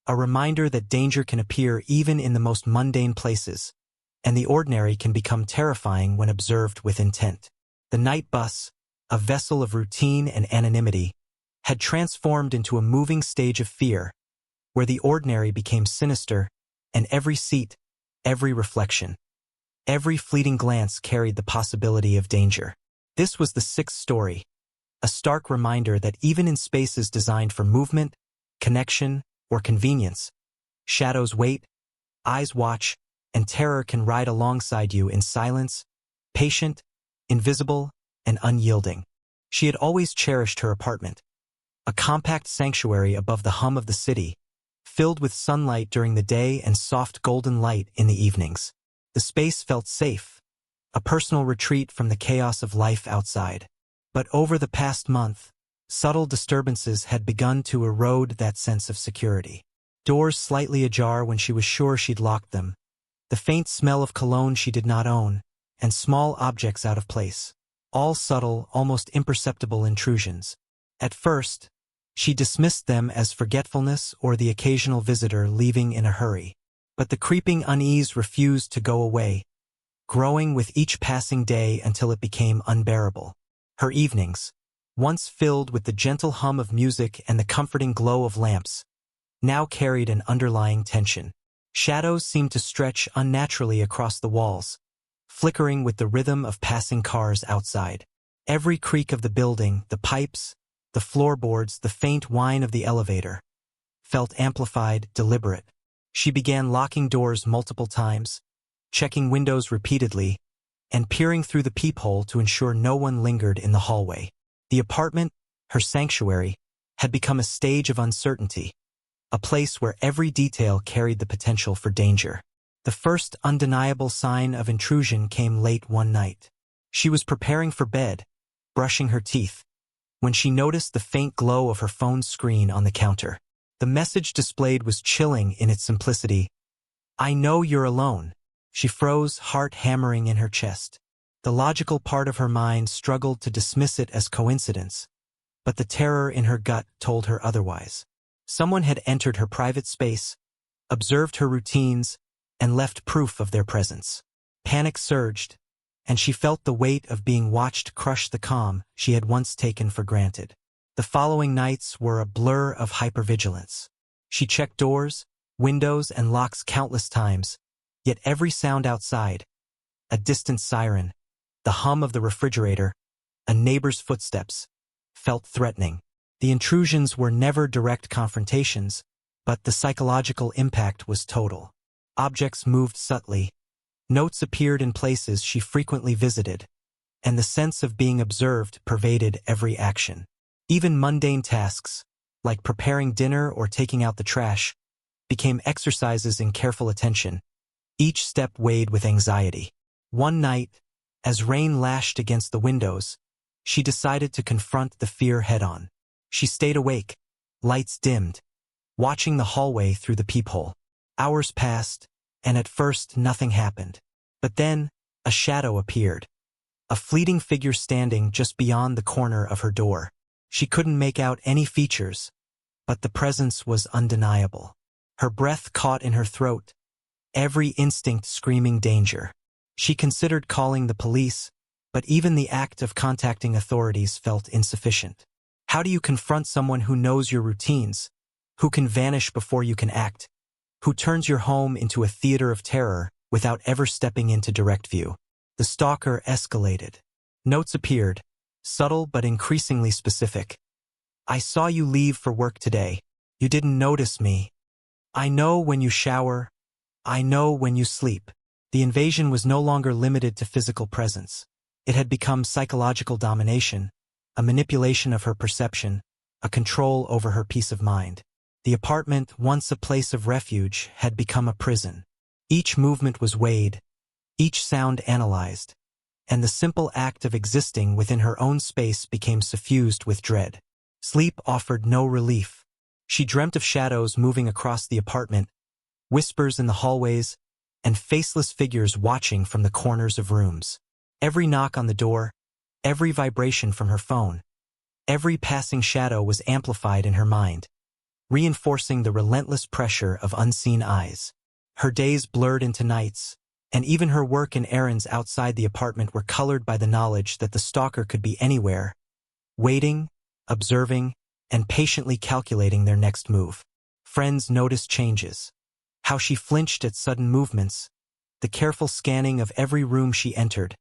a reminder that danger can appear even in the most mundane places, and the ordinary can become terrifying when observed with intent. The night bus, a vessel of routine and anonymity, had transformed into a moving stage of fear, where the ordinary became sinister, and every seat, every reflection, every fleeting glance carried the possibility of danger. This was the sixth story, a stark reminder that even in spaces designed for movement, connection, or convenience, shadows wait, eyes watch, and terror can ride alongside you in silence, patient, invisible, and unyielding. She had always cherished her apartment, a compact sanctuary above the hum of the city, filled with sunlight during the day and soft golden light in the evenings. The space felt safe, a personal retreat from the chaos of life outside. But over the past month, subtle disturbances had begun to erode that sense of security. Doors slightly ajar when she was sure she'd locked them, the faint smell of cologne she did not own, and small objects out of place. All subtle, almost imperceptible intrusions. At first, she dismissed them as forgetfulness or the occasional visitor leaving in a hurry. But the creeping unease refused to go away, growing with each passing day until it became unbearable. Her evenings, once filled with the gentle hum of music and the comforting glow of lamps, now carried an underlying tension. Shadows seemed to stretch unnaturally across the walls, flickering with the rhythm of passing cars outside. Every creak of the building, the pipes, the floorboards, the faint whine of the elevator, felt amplified, deliberate. She began locking doors multiple times, checking windows repeatedly, and peering through the peephole to ensure no one lingered in the hallway. The apartment, her sanctuary, had become a stage of uncertainty, a place where every detail carried the potential for danger. The first undeniable sign of intrusion came late one night. She was preparing for bed, brushing her teeth, when she noticed the faint glow of her phone's screen on the counter. The message displayed was chilling in its simplicity. "I know you're alone." She froze, heart hammering in her chest. The logical part of her mind struggled to dismiss it as coincidence, but the terror in her gut told her otherwise. Someone had entered her private space, observed her routines, and left proof of their presence. Panic surged, and she felt the weight of being watched crush the calm she had once taken for granted. The following nights were a blur of hypervigilance. She checked doors, windows, and locks countless times, yet every sound outside, a distant siren, the hum of the refrigerator, a neighbor's footsteps, felt threatening. The intrusions were never direct confrontations, but the psychological impact was total. Objects moved subtly, notes appeared in places she frequently visited, and the sense of being observed pervaded every action. Even mundane tasks, like preparing dinner or taking out the trash, became exercises in careful attention, each step weighed with anxiety. One night, as rain lashed against the windows, she decided to confront the fear head-on. She stayed awake, lights dimmed, watching the hallway through the peephole. Hours passed, and at first nothing happened. But then, a shadow appeared, a fleeting figure standing just beyond the corner of her door. She couldn't make out any features, but the presence was undeniable. Her breath caught in her throat, every instinct screaming danger. She considered calling the police, but even the act of contacting authorities felt insufficient. How do you confront someone who knows your routines, who can vanish before you can act, who turns your home into a theater of terror without ever stepping into direct view? The stalker escalated. Notes appeared, subtle but increasingly specific. "I saw you leave for work today. You didn't notice me. I know when you shower. I know when you sleep." The invasion was no longer limited to physical presence. It had become psychological domination, a manipulation of her perception, a control over her peace of mind. The apartment, once a place of refuge, had become a prison. Each movement was weighed, each sound analyzed, and the simple act of existing within her own space became suffused with dread. Sleep offered no relief. She dreamt of shadows moving across the apartment, whispers in the hallways, and faceless figures watching from the corners of rooms. Every knock on the door, every vibration from her phone, every passing shadow was amplified in her mind, reinforcing the relentless pressure of unseen eyes. Her days blurred into nights, and even her work and errands outside the apartment were colored by the knowledge that the stalker could be anywhere, waiting, observing, and patiently calculating their next move. Friends noticed changes. How she flinched at sudden movements, the careful scanning of every room she entered,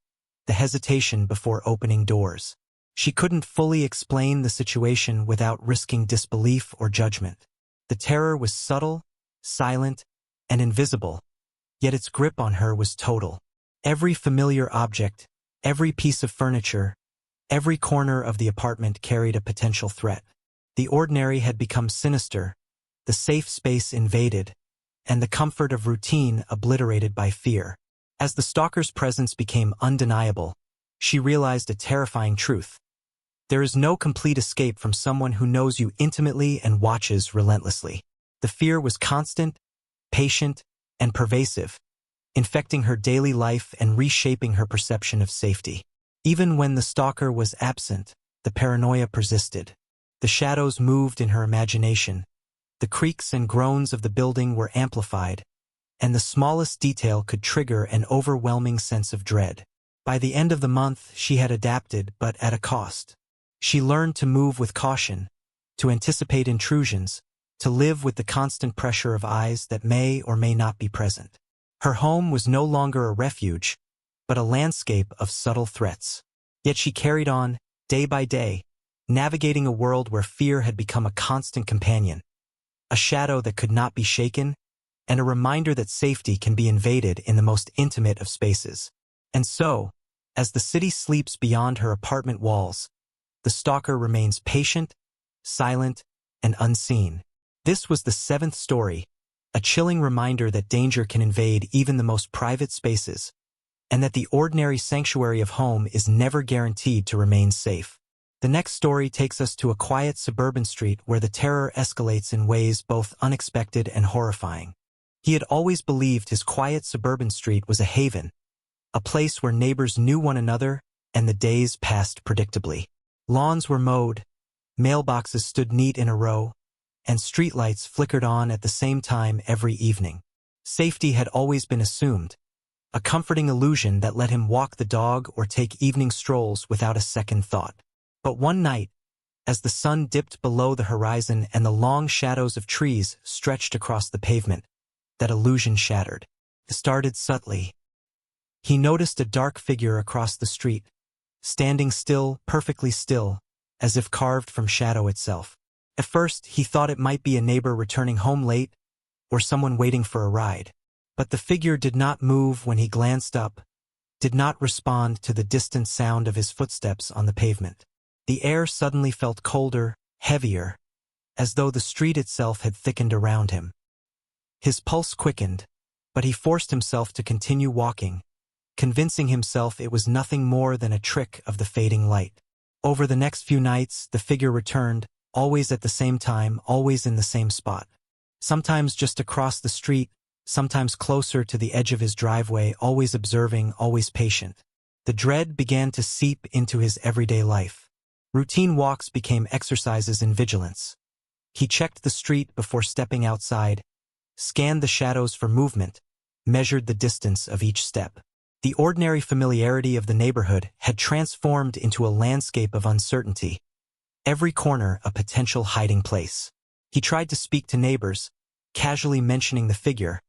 the hesitation before opening doors. She couldn't fully explain the situation without risking disbelief or judgment. The terror was subtle, silent, and invisible, yet its grip on her was total. Every familiar object, every piece of furniture, every corner of the apartment carried a potential threat. The ordinary had become sinister, the safe space invaded, and the comfort of routine obliterated by fear. As the stalker's presence became undeniable, she realized a terrifying truth. There is no complete escape from someone who knows you intimately and watches relentlessly. The fear was constant, patient, and pervasive, infecting her daily life and reshaping her perception of safety. Even when the stalker was absent, the paranoia persisted. The shadows moved in her imagination. The creaks and groans of the building were amplified, and the smallest detail could trigger an overwhelming sense of dread. By the end of the month, she had adapted, but at a cost. She learned to move with caution, to anticipate intrusions, to live with the constant pressure of eyes that may or may not be present. Her home was no longer a refuge, but a landscape of subtle threats. Yet she carried on, day by day, navigating a world where fear had become a constant companion, a shadow that could not be shaken, and a reminder that safety can be invaded in the most intimate of spaces. And so, as the city sleeps beyond her apartment walls, the stalker remains patient, silent, and unseen. This was the 7th story, a chilling reminder that danger can invade even the most private spaces, and that the ordinary sanctuary of home is never guaranteed to remain safe. The next story takes us to a quiet suburban street where the terror escalates in ways both unexpected and horrifying. He had always believed his quiet suburban street was a haven, a place where neighbors knew one another and the days passed predictably. Lawns were mowed, mailboxes stood neat in a row, and streetlights flickered on at the same time every evening. Safety had always been assumed, a comforting illusion that let him walk the dog or take evening strolls without a second thought. But one night, as the sun dipped below the horizon and the long shadows of trees stretched across the pavement, that illusion shattered. It started subtly. He noticed a dark figure across the street, standing still, perfectly still, as if carved from shadow itself. At first, he thought it might be a neighbor returning home late, or someone waiting for a ride. But the figure did not move when he glanced up, did not respond to the distant sound of his footsteps on the pavement. The air suddenly felt colder, heavier, as though the street itself had thickened around him. His pulse quickened, but he forced himself to continue walking, convincing himself it was nothing more than a trick of the fading light. Over the next few nights, the figure returned, always at the same time, always in the same spot. Sometimes just across the street, sometimes closer to the edge of his driveway, always observing, always patient. The dread began to seep into his everyday life. Routine walks became exercises in vigilance. He checked the street before stepping outside, scanned the shadows for movement, measured the distance of each step. The ordinary familiarity of the neighborhood had transformed into a landscape of uncertainty, every corner a potential hiding place. He tried to speak to neighbors, casually mentioning the figure,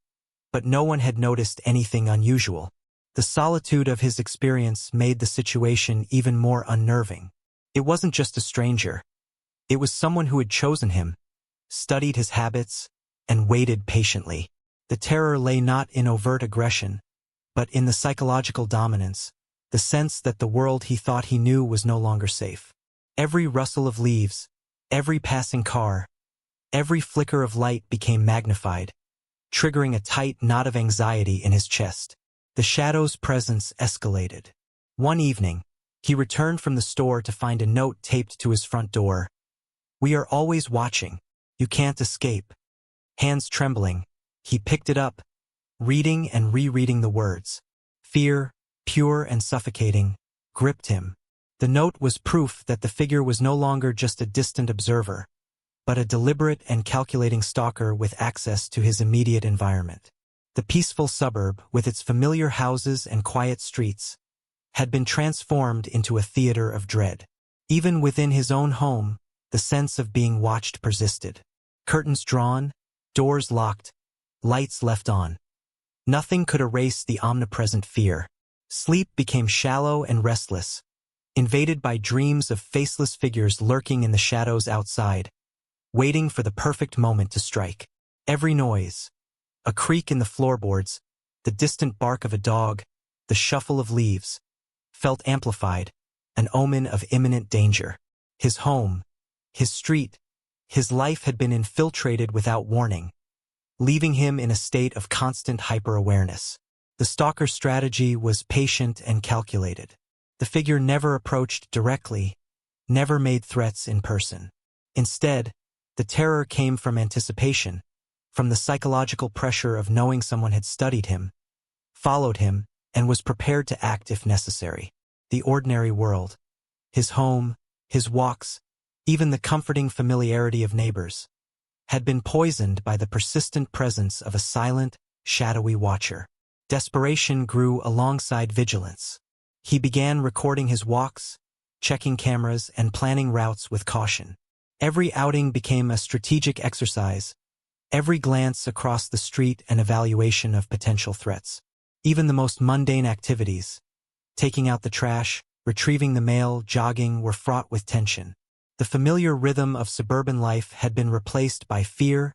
but no one had noticed anything unusual. The solitude of his experience made the situation even more unnerving. It wasn't just a stranger. It was someone who had chosen him, studied his habits, and waited patiently. The terror lay not in overt aggression, but in the psychological dominance, the sense that the world he thought he knew was no longer safe. Every rustle of leaves, every passing car, every flicker of light became magnified, triggering a tight knot of anxiety in his chest. The shadow's presence escalated. One evening, he returned from the store to find a note taped to his front door. "We are always watching. You can't escape." Hands trembling, he picked it up, reading and rereading the words. Fear, pure and suffocating, gripped him. The note was proof that the figure was no longer just a distant observer, but a deliberate and calculating stalker with access to his immediate environment. The peaceful suburb, with its familiar houses and quiet streets, had been transformed into a theater of dread. Even within his own home, the sense of being watched persisted. Curtains drawn, doors locked, lights left on. Nothing could erase the omnipresent fear. Sleep became shallow and restless, invaded by dreams of faceless figures lurking in the shadows outside, waiting for the perfect moment to strike. Every noise, a creak in the floorboards, the distant bark of a dog, the shuffle of leaves, felt amplified, an omen of imminent danger. His home, his street, his life had been infiltrated without warning, leaving him in a state of constant hyper-awareness. The stalker's strategy was patient and calculated. The figure never approached directly, never made threats in person. Instead, the terror came from anticipation, from the psychological pressure of knowing someone had studied him, followed him, and was prepared to act if necessary. The ordinary world, his home, his walks, even the comforting familiarity of neighbors, had been poisoned by the persistent presence of a silent, shadowy watcher. Desperation grew alongside vigilance. He began recording his walks, checking cameras, and planning routes with caution. Every outing became a strategic exercise, every glance across the street an evaluation of potential threats. Even the most mundane activities, taking out the trash, retrieving the mail, jogging, were fraught with tension. The familiar rhythm of suburban life had been replaced by fear,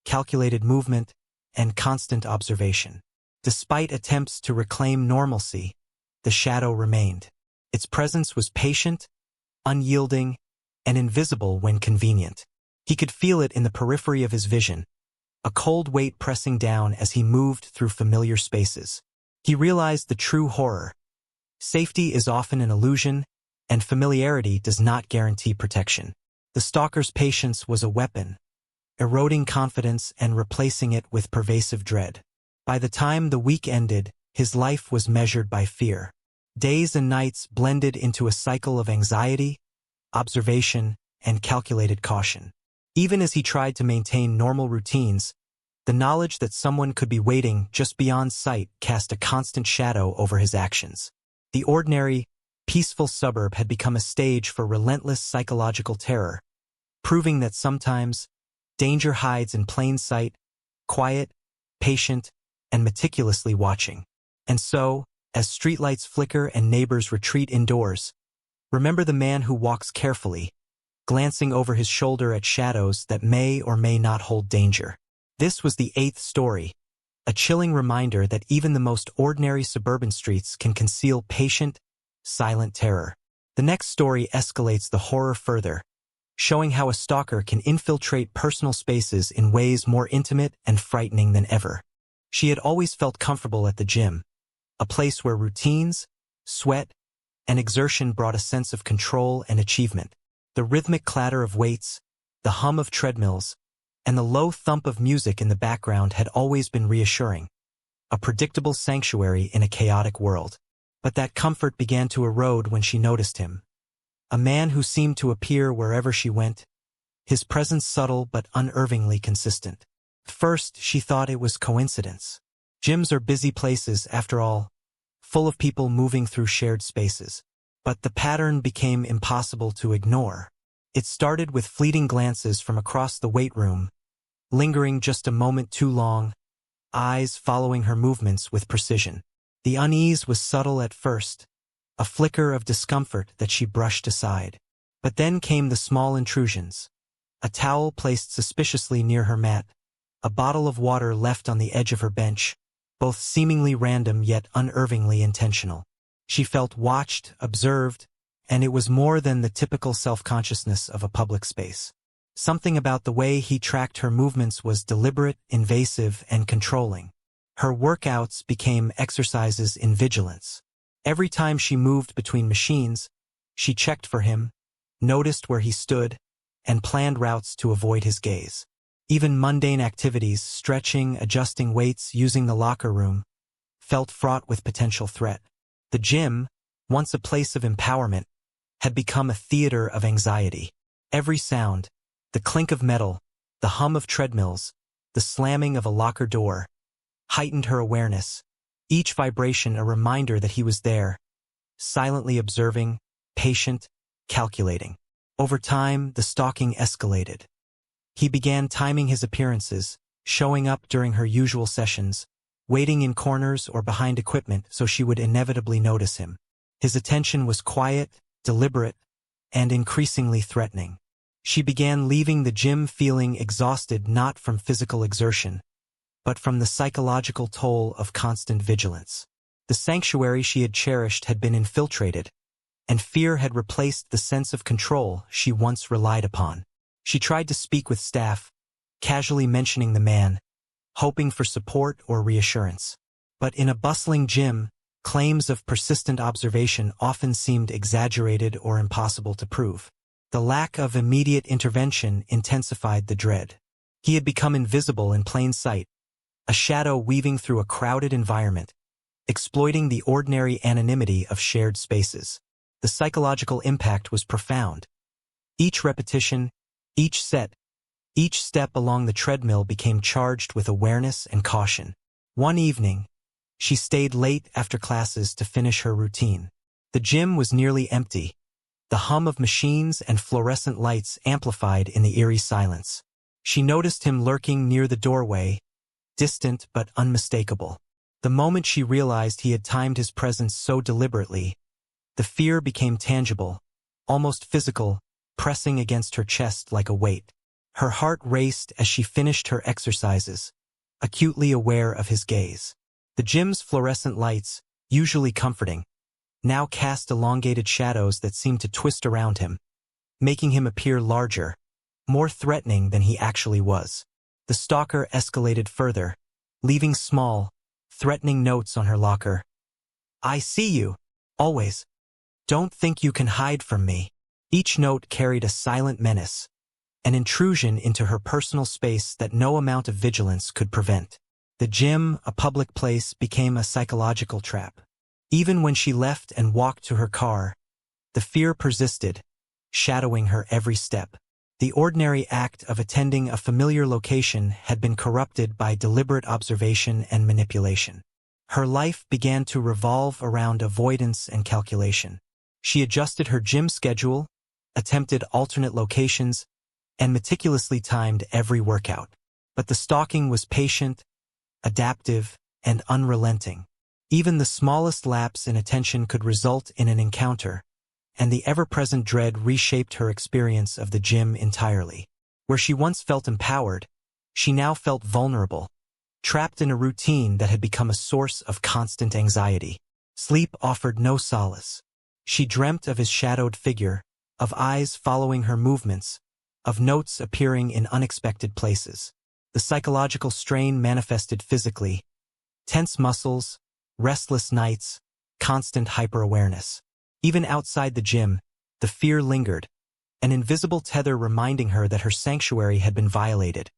calculated movement, and constant observation. Despite attempts to reclaim normalcy, the shadow remained. Its presence was patient, unyielding, and invisible when convenient. He could feel it in the periphery of his vision, a cold weight pressing down as he moved through familiar spaces. He realized the true horror. Safety is often an illusion, and familiarity does not guarantee protection. The stalker's patience was a weapon, eroding confidence and replacing it with pervasive dread. By the time the week ended, his life was measured by fear. Days and nights blended into a cycle of anxiety, observation, and calculated caution. Even as he tried to maintain normal routines, the knowledge that someone could be waiting just beyond sight cast a constant shadow over his actions. The ordinary, peaceful suburb had become a stage for relentless psychological terror, proving that sometimes danger hides in plain sight, quiet, patient, and meticulously watching. And so, as streetlights flicker and neighbors retreat indoors, remember the man who walks carefully, glancing over his shoulder at shadows that may or may not hold danger. This was the 8th story, a chilling reminder that even the most ordinary suburban streets can conceal patient, silent terror. The next story escalates the horror further, showing how a stalker can infiltrate personal spaces in ways more intimate and frightening than ever. She had always felt comfortable at the gym, a place where routines, sweat, and exertion brought a sense of control and achievement. The rhythmic clatter of weights, the hum of treadmills, and the low thump of music in the background had always been reassuring, a predictable sanctuary in a chaotic world. But that comfort began to erode when she noticed him, a man who seemed to appear wherever she went, his presence subtle but unervingly consistent. First, she thought it was coincidence. Gyms are busy places, after all, full of people moving through shared spaces. But the pattern became impossible to ignore. It started with fleeting glances from across the weight room, lingering just a moment too long, eyes following her movements with precision. The unease was subtle at first, a flicker of discomfort that she brushed aside. But then came the small intrusions. A towel placed suspiciously near her mat, a bottle of water left on the edge of her bench, both seemingly random yet unervingly intentional. She felt watched, observed, and it was more than the typical self-consciousness of a public space. Something about the way he tracked her movements was deliberate, invasive, and controlling. Her workouts became exercises in vigilance. Every time she moved between machines, she checked for him, noticed where he stood, and planned routes to avoid his gaze. Even mundane activities, stretching, adjusting weights, using the locker room, felt fraught with potential threat. The gym, once a place of empowerment, had become a theater of anxiety. Every sound, the clink of metal, the hum of treadmills, the slamming of a locker door, heightened her awareness, each vibration a reminder that he was there, silently observing, patient, calculating. Over time, the stalking escalated. He began timing his appearances, showing up during her usual sessions, waiting in corners or behind equipment so she would inevitably notice him. His attention was quiet, deliberate, and increasingly threatening. She began leaving the gym feeling exhausted not from physical exertion, but from the psychological toll of constant vigilance. The sanctuary she had cherished had been infiltrated, and fear had replaced the sense of control she once relied upon. She tried to speak with staff, casually mentioning the man, hoping for support or reassurance. But in a bustling gym, claims of persistent observation often seemed exaggerated or impossible to prove. The lack of immediate intervention intensified the dread. He had become invisible in plain sight, a shadow weaving through a crowded environment, exploiting the ordinary anonymity of shared spaces. The psychological impact was profound. Each repetition, each set, each step along the treadmill became charged with awareness and caution. One evening, she stayed late after classes to finish her routine. The gym was nearly empty, the hum of machines and fluorescent lights amplified in the eerie silence. She noticed him lurking near the doorway, distant but unmistakable. The moment she realized he had timed his presence so deliberately, the fear became tangible, almost physical, pressing against her chest like a weight. Her heart raced as she finished her exercises, acutely aware of his gaze. The gym's fluorescent lights, usually comforting, now cast elongated shadows that seemed to twist around him, making him appear larger, more threatening than he actually was. The stalker escalated further, leaving small, threatening notes on her locker. "I see you. Always. Don't think you can hide from me." Each note carried a silent menace, an intrusion into her personal space that no amount of vigilance could prevent. The gym, a public place, became a psychological trap. Even when she left and walked to her car, the fear persisted, shadowing her every step. The ordinary act of attending a familiar location had been corrupted by deliberate observation and manipulation. Her life began to revolve around avoidance and calculation. She adjusted her gym schedule, attempted alternate locations, and meticulously timed every workout. But the stalking was patient, adaptive, and unrelenting. Even the smallest lapse in attention could result in an encounter, and the ever-present dread reshaped her experience of the gym entirely. Where she once felt empowered, she now felt vulnerable, trapped in a routine that had become a source of constant anxiety. Sleep offered no solace. She dreamt of his shadowed figure, of eyes following her movements, of notes appearing in unexpected places. The psychological strain manifested physically: tense muscles, restless nights, constant hyper-awareness. Even outside the gym, the fear lingered, an invisible tether reminding her that her sanctuary had been violated,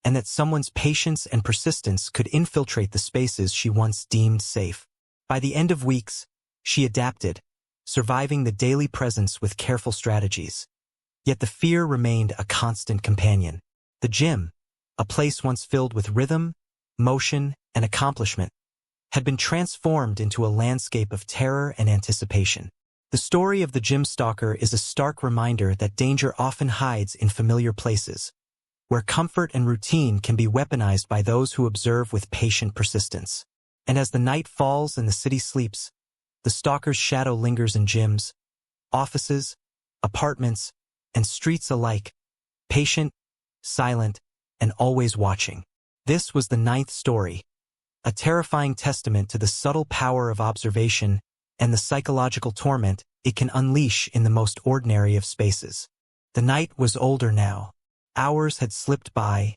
and that someone's patience and persistence could infiltrate the spaces she once deemed safe. By the end of weeks, she adapted, surviving the daily presence with careful strategies. Yet the fear remained a constant companion. The gym, a place once filled with rhythm, motion, and accomplishment, had been transformed into a landscape of terror and anticipation. The story of the gym stalker is a stark reminder that danger often hides in familiar places, where comfort and routine can be weaponized by those who observe with patient persistence. And as the night falls and the city sleeps, the stalker's shadow lingers in gyms, offices, apartments, and streets alike, patient, silent, and always watching. This was the 9th story, a terrifying testament to the subtle power of observation and the psychological torment it can unleash in the most ordinary of spaces. The night was older now. Hours had slipped by,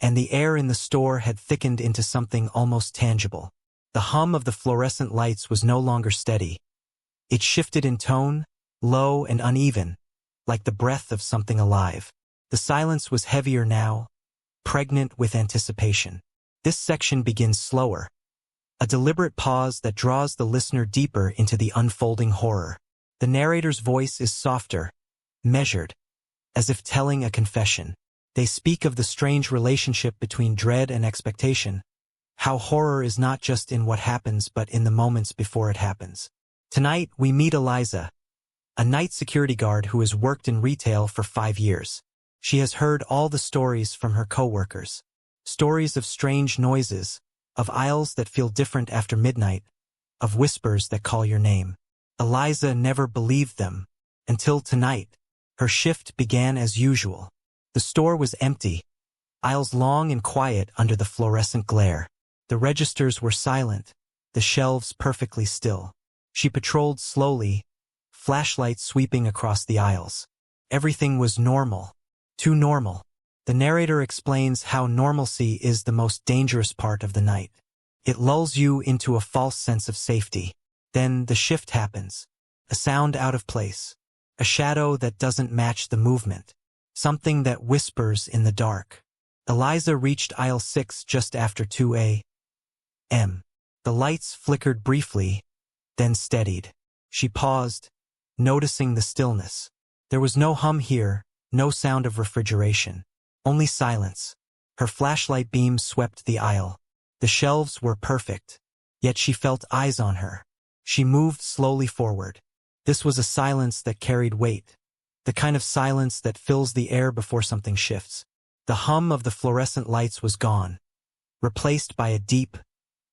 and the air in the store had thickened into something almost tangible. The hum of the fluorescent lights was no longer steady. It shifted in tone, low and uneven, like the breath of something alive. The silence was heavier now, pregnant with anticipation. This section begins slower, a deliberate pause that draws the listener deeper into the unfolding horror. The narrator's voice is softer, measured, as if telling a confession. They speak of the strange relationship between dread and expectation, how horror is not just in what happens but in the moments before it happens. Tonight, we meet Eliza, a night security guard who has worked in retail for 5 years. She has heard all the stories from her coworkers. Stories of strange noises, of aisles that feel different after midnight, of whispers that call your name. Eliza never believed them, until tonight. Her shift began as usual. The store was empty, aisles long and quiet under the fluorescent glare. The registers were silent, the shelves perfectly still. She patrolled slowly, flashlight sweeping across the aisles. Everything was normal. Too normal. The narrator explains how normalcy is the most dangerous part of the night. It lulls you into a false sense of safety. Then the shift happens. A sound out of place. A shadow that doesn't match the movement. Something that whispers in the dark. Eliza reached aisle 6 just after 2 a.m. The lights flickered briefly, then steadied. She paused, noticing the stillness. There was no hum here, no sound of refrigeration. Only silence. Her flashlight beam swept the aisle. The shelves were perfect, yet she felt eyes on her. She moved slowly forward. This was a silence that carried weight. The kind of silence that fills the air before something shifts. The hum of the fluorescent lights was gone, replaced by a deep,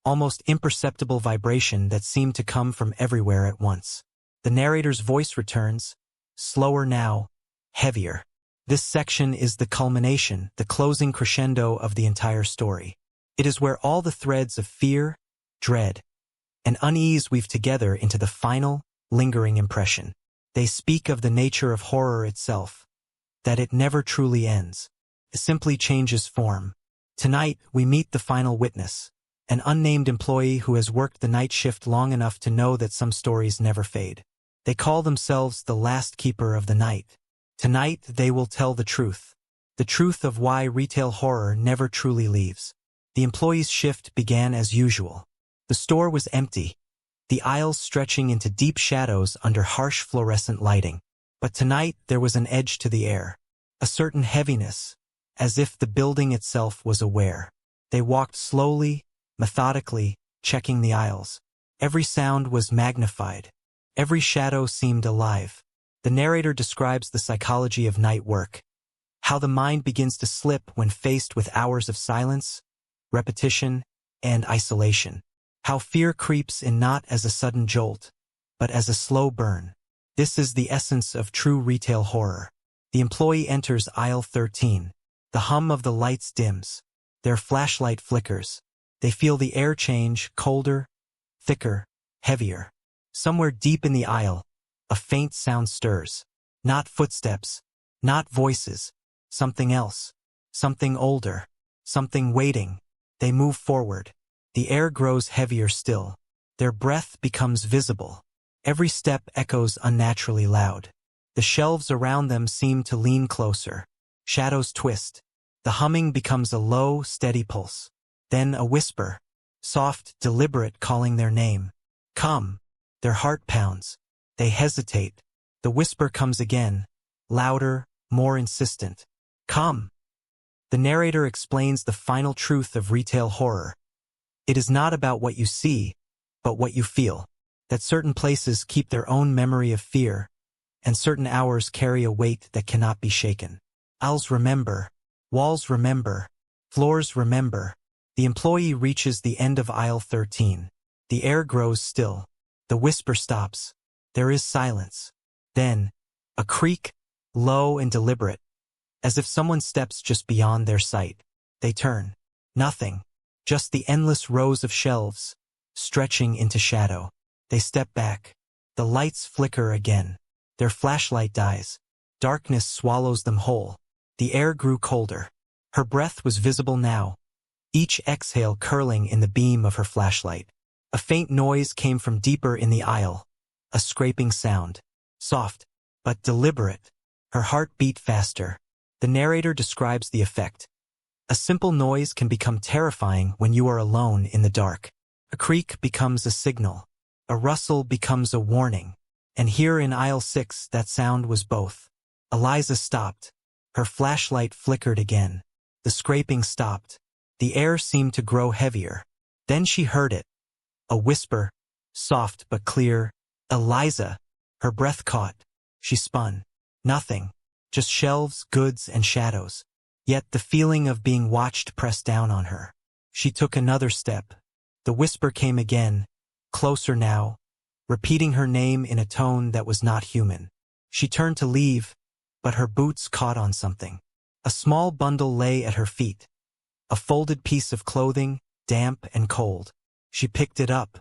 almost imperceptible vibration that seemed to come from everywhere at once. The narrator's voice returns, slower now, heavier. This section is the culmination, the closing crescendo of the entire story. It is where all the threads of fear, dread, and unease weave together into the final, lingering impression. They speak of the nature of horror itself, that it never truly ends. It simply changes form. Tonight, we meet the final witness, an unnamed employee who has worked the night shift long enough to know that some stories never fade. They call themselves the last keeper of the night. Tonight, they will tell the truth of why retail horror never truly leaves. The employee's shift began as usual. The store was empty, the aisles stretching into deep shadows under harsh fluorescent lighting. But tonight, there was an edge to the air, a certain heaviness, as if the building itself was aware. They walked slowly, methodically, checking the aisles. Every sound was magnified. Every shadow seemed alive. The narrator describes the psychology of night work, how the mind begins to slip when faced with hours of silence, repetition, and isolation. How fear creeps in not as a sudden jolt, but as a slow burn. This is the essence of true retail horror. The employee enters aisle 13. The hum of the lights dims. Their flashlight flickers. They feel the air change, colder, thicker, heavier. Somewhere deep in the aisle, a faint sound stirs. Not footsteps, not voices, something else, something older, something waiting. They move forward. The air grows heavier still. Their breath becomes visible. Every step echoes unnaturally loud. The shelves around them seem to lean closer. Shadows twist. The humming becomes a low, steady pulse. Then a whisper, soft, deliberate, calling their name. Come. Their heart pounds. They hesitate. The whisper comes again, louder, more insistent. Come. The narrator explains the final truth of retail horror. It is not about what you see, but what you feel. That certain places keep their own memory of fear, and certain hours carry a weight that cannot be shaken. Aisles remember. Walls remember. Floors remember. The employee reaches the end of aisle 13. The air grows still. The whisper stops. There is silence. Then, a creak, low and deliberate, as if someone steps just beyond their sight. They turn. Nothing. Just the endless rows of shelves, stretching into shadow. They step back. The lights flicker again. Their flashlight dies. Darkness swallows them whole. The air grew colder. Her breath was visible now, each exhale curling in the beam of her flashlight. A faint noise came from deeper in the aisle, a scraping sound, soft, but deliberate. Her heart beat faster. The narrator describes the effect. A simple noise can become terrifying when you are alone in the dark. A creak becomes a signal. A rustle becomes a warning. And here in aisle 6, that sound was both. Eliza stopped. Her flashlight flickered again. The scraping stopped. The air seemed to grow heavier. Then she heard it. A whisper, soft but clear. Eliza. Her breath caught. She spun. Nothing. Just shelves, goods, and shadows. Yet the feeling of being watched pressed down on her. She took another step, The whisper came again, closer now, repeating her name in a tone that was not human. She turned to leave, but her boots caught on something. A small bundle lay at her feet, a folded piece of clothing, damp and cold. She picked it up.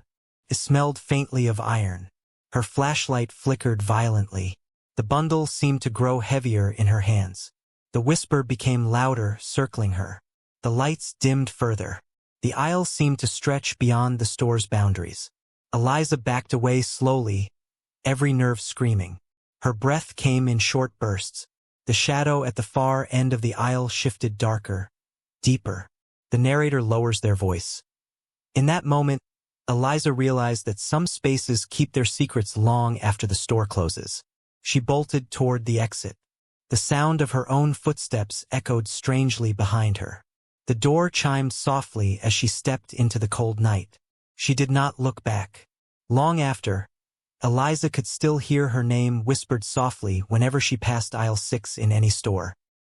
It smelled faintly of iron. Her flashlight flickered violently. The bundle seemed to grow heavier in her hands. The whisper became louder, circling her. The lights dimmed further. The aisle seemed to stretch beyond the store's boundaries. Eliza backed away slowly, every nerve screaming. Her breath came in short bursts. The shadow at the far end of the aisle shifted darker, deeper. The narrator lowers their voice. In that moment, Eliza realized that some spaces keep their secrets long after the store closes. She bolted toward the exit. The sound of her own footsteps echoed strangely behind her. The door chimed softly as she stepped into the cold night. She did not look back. Long after, Eliza could still hear her name whispered softly whenever she passed aisle 6 in any store.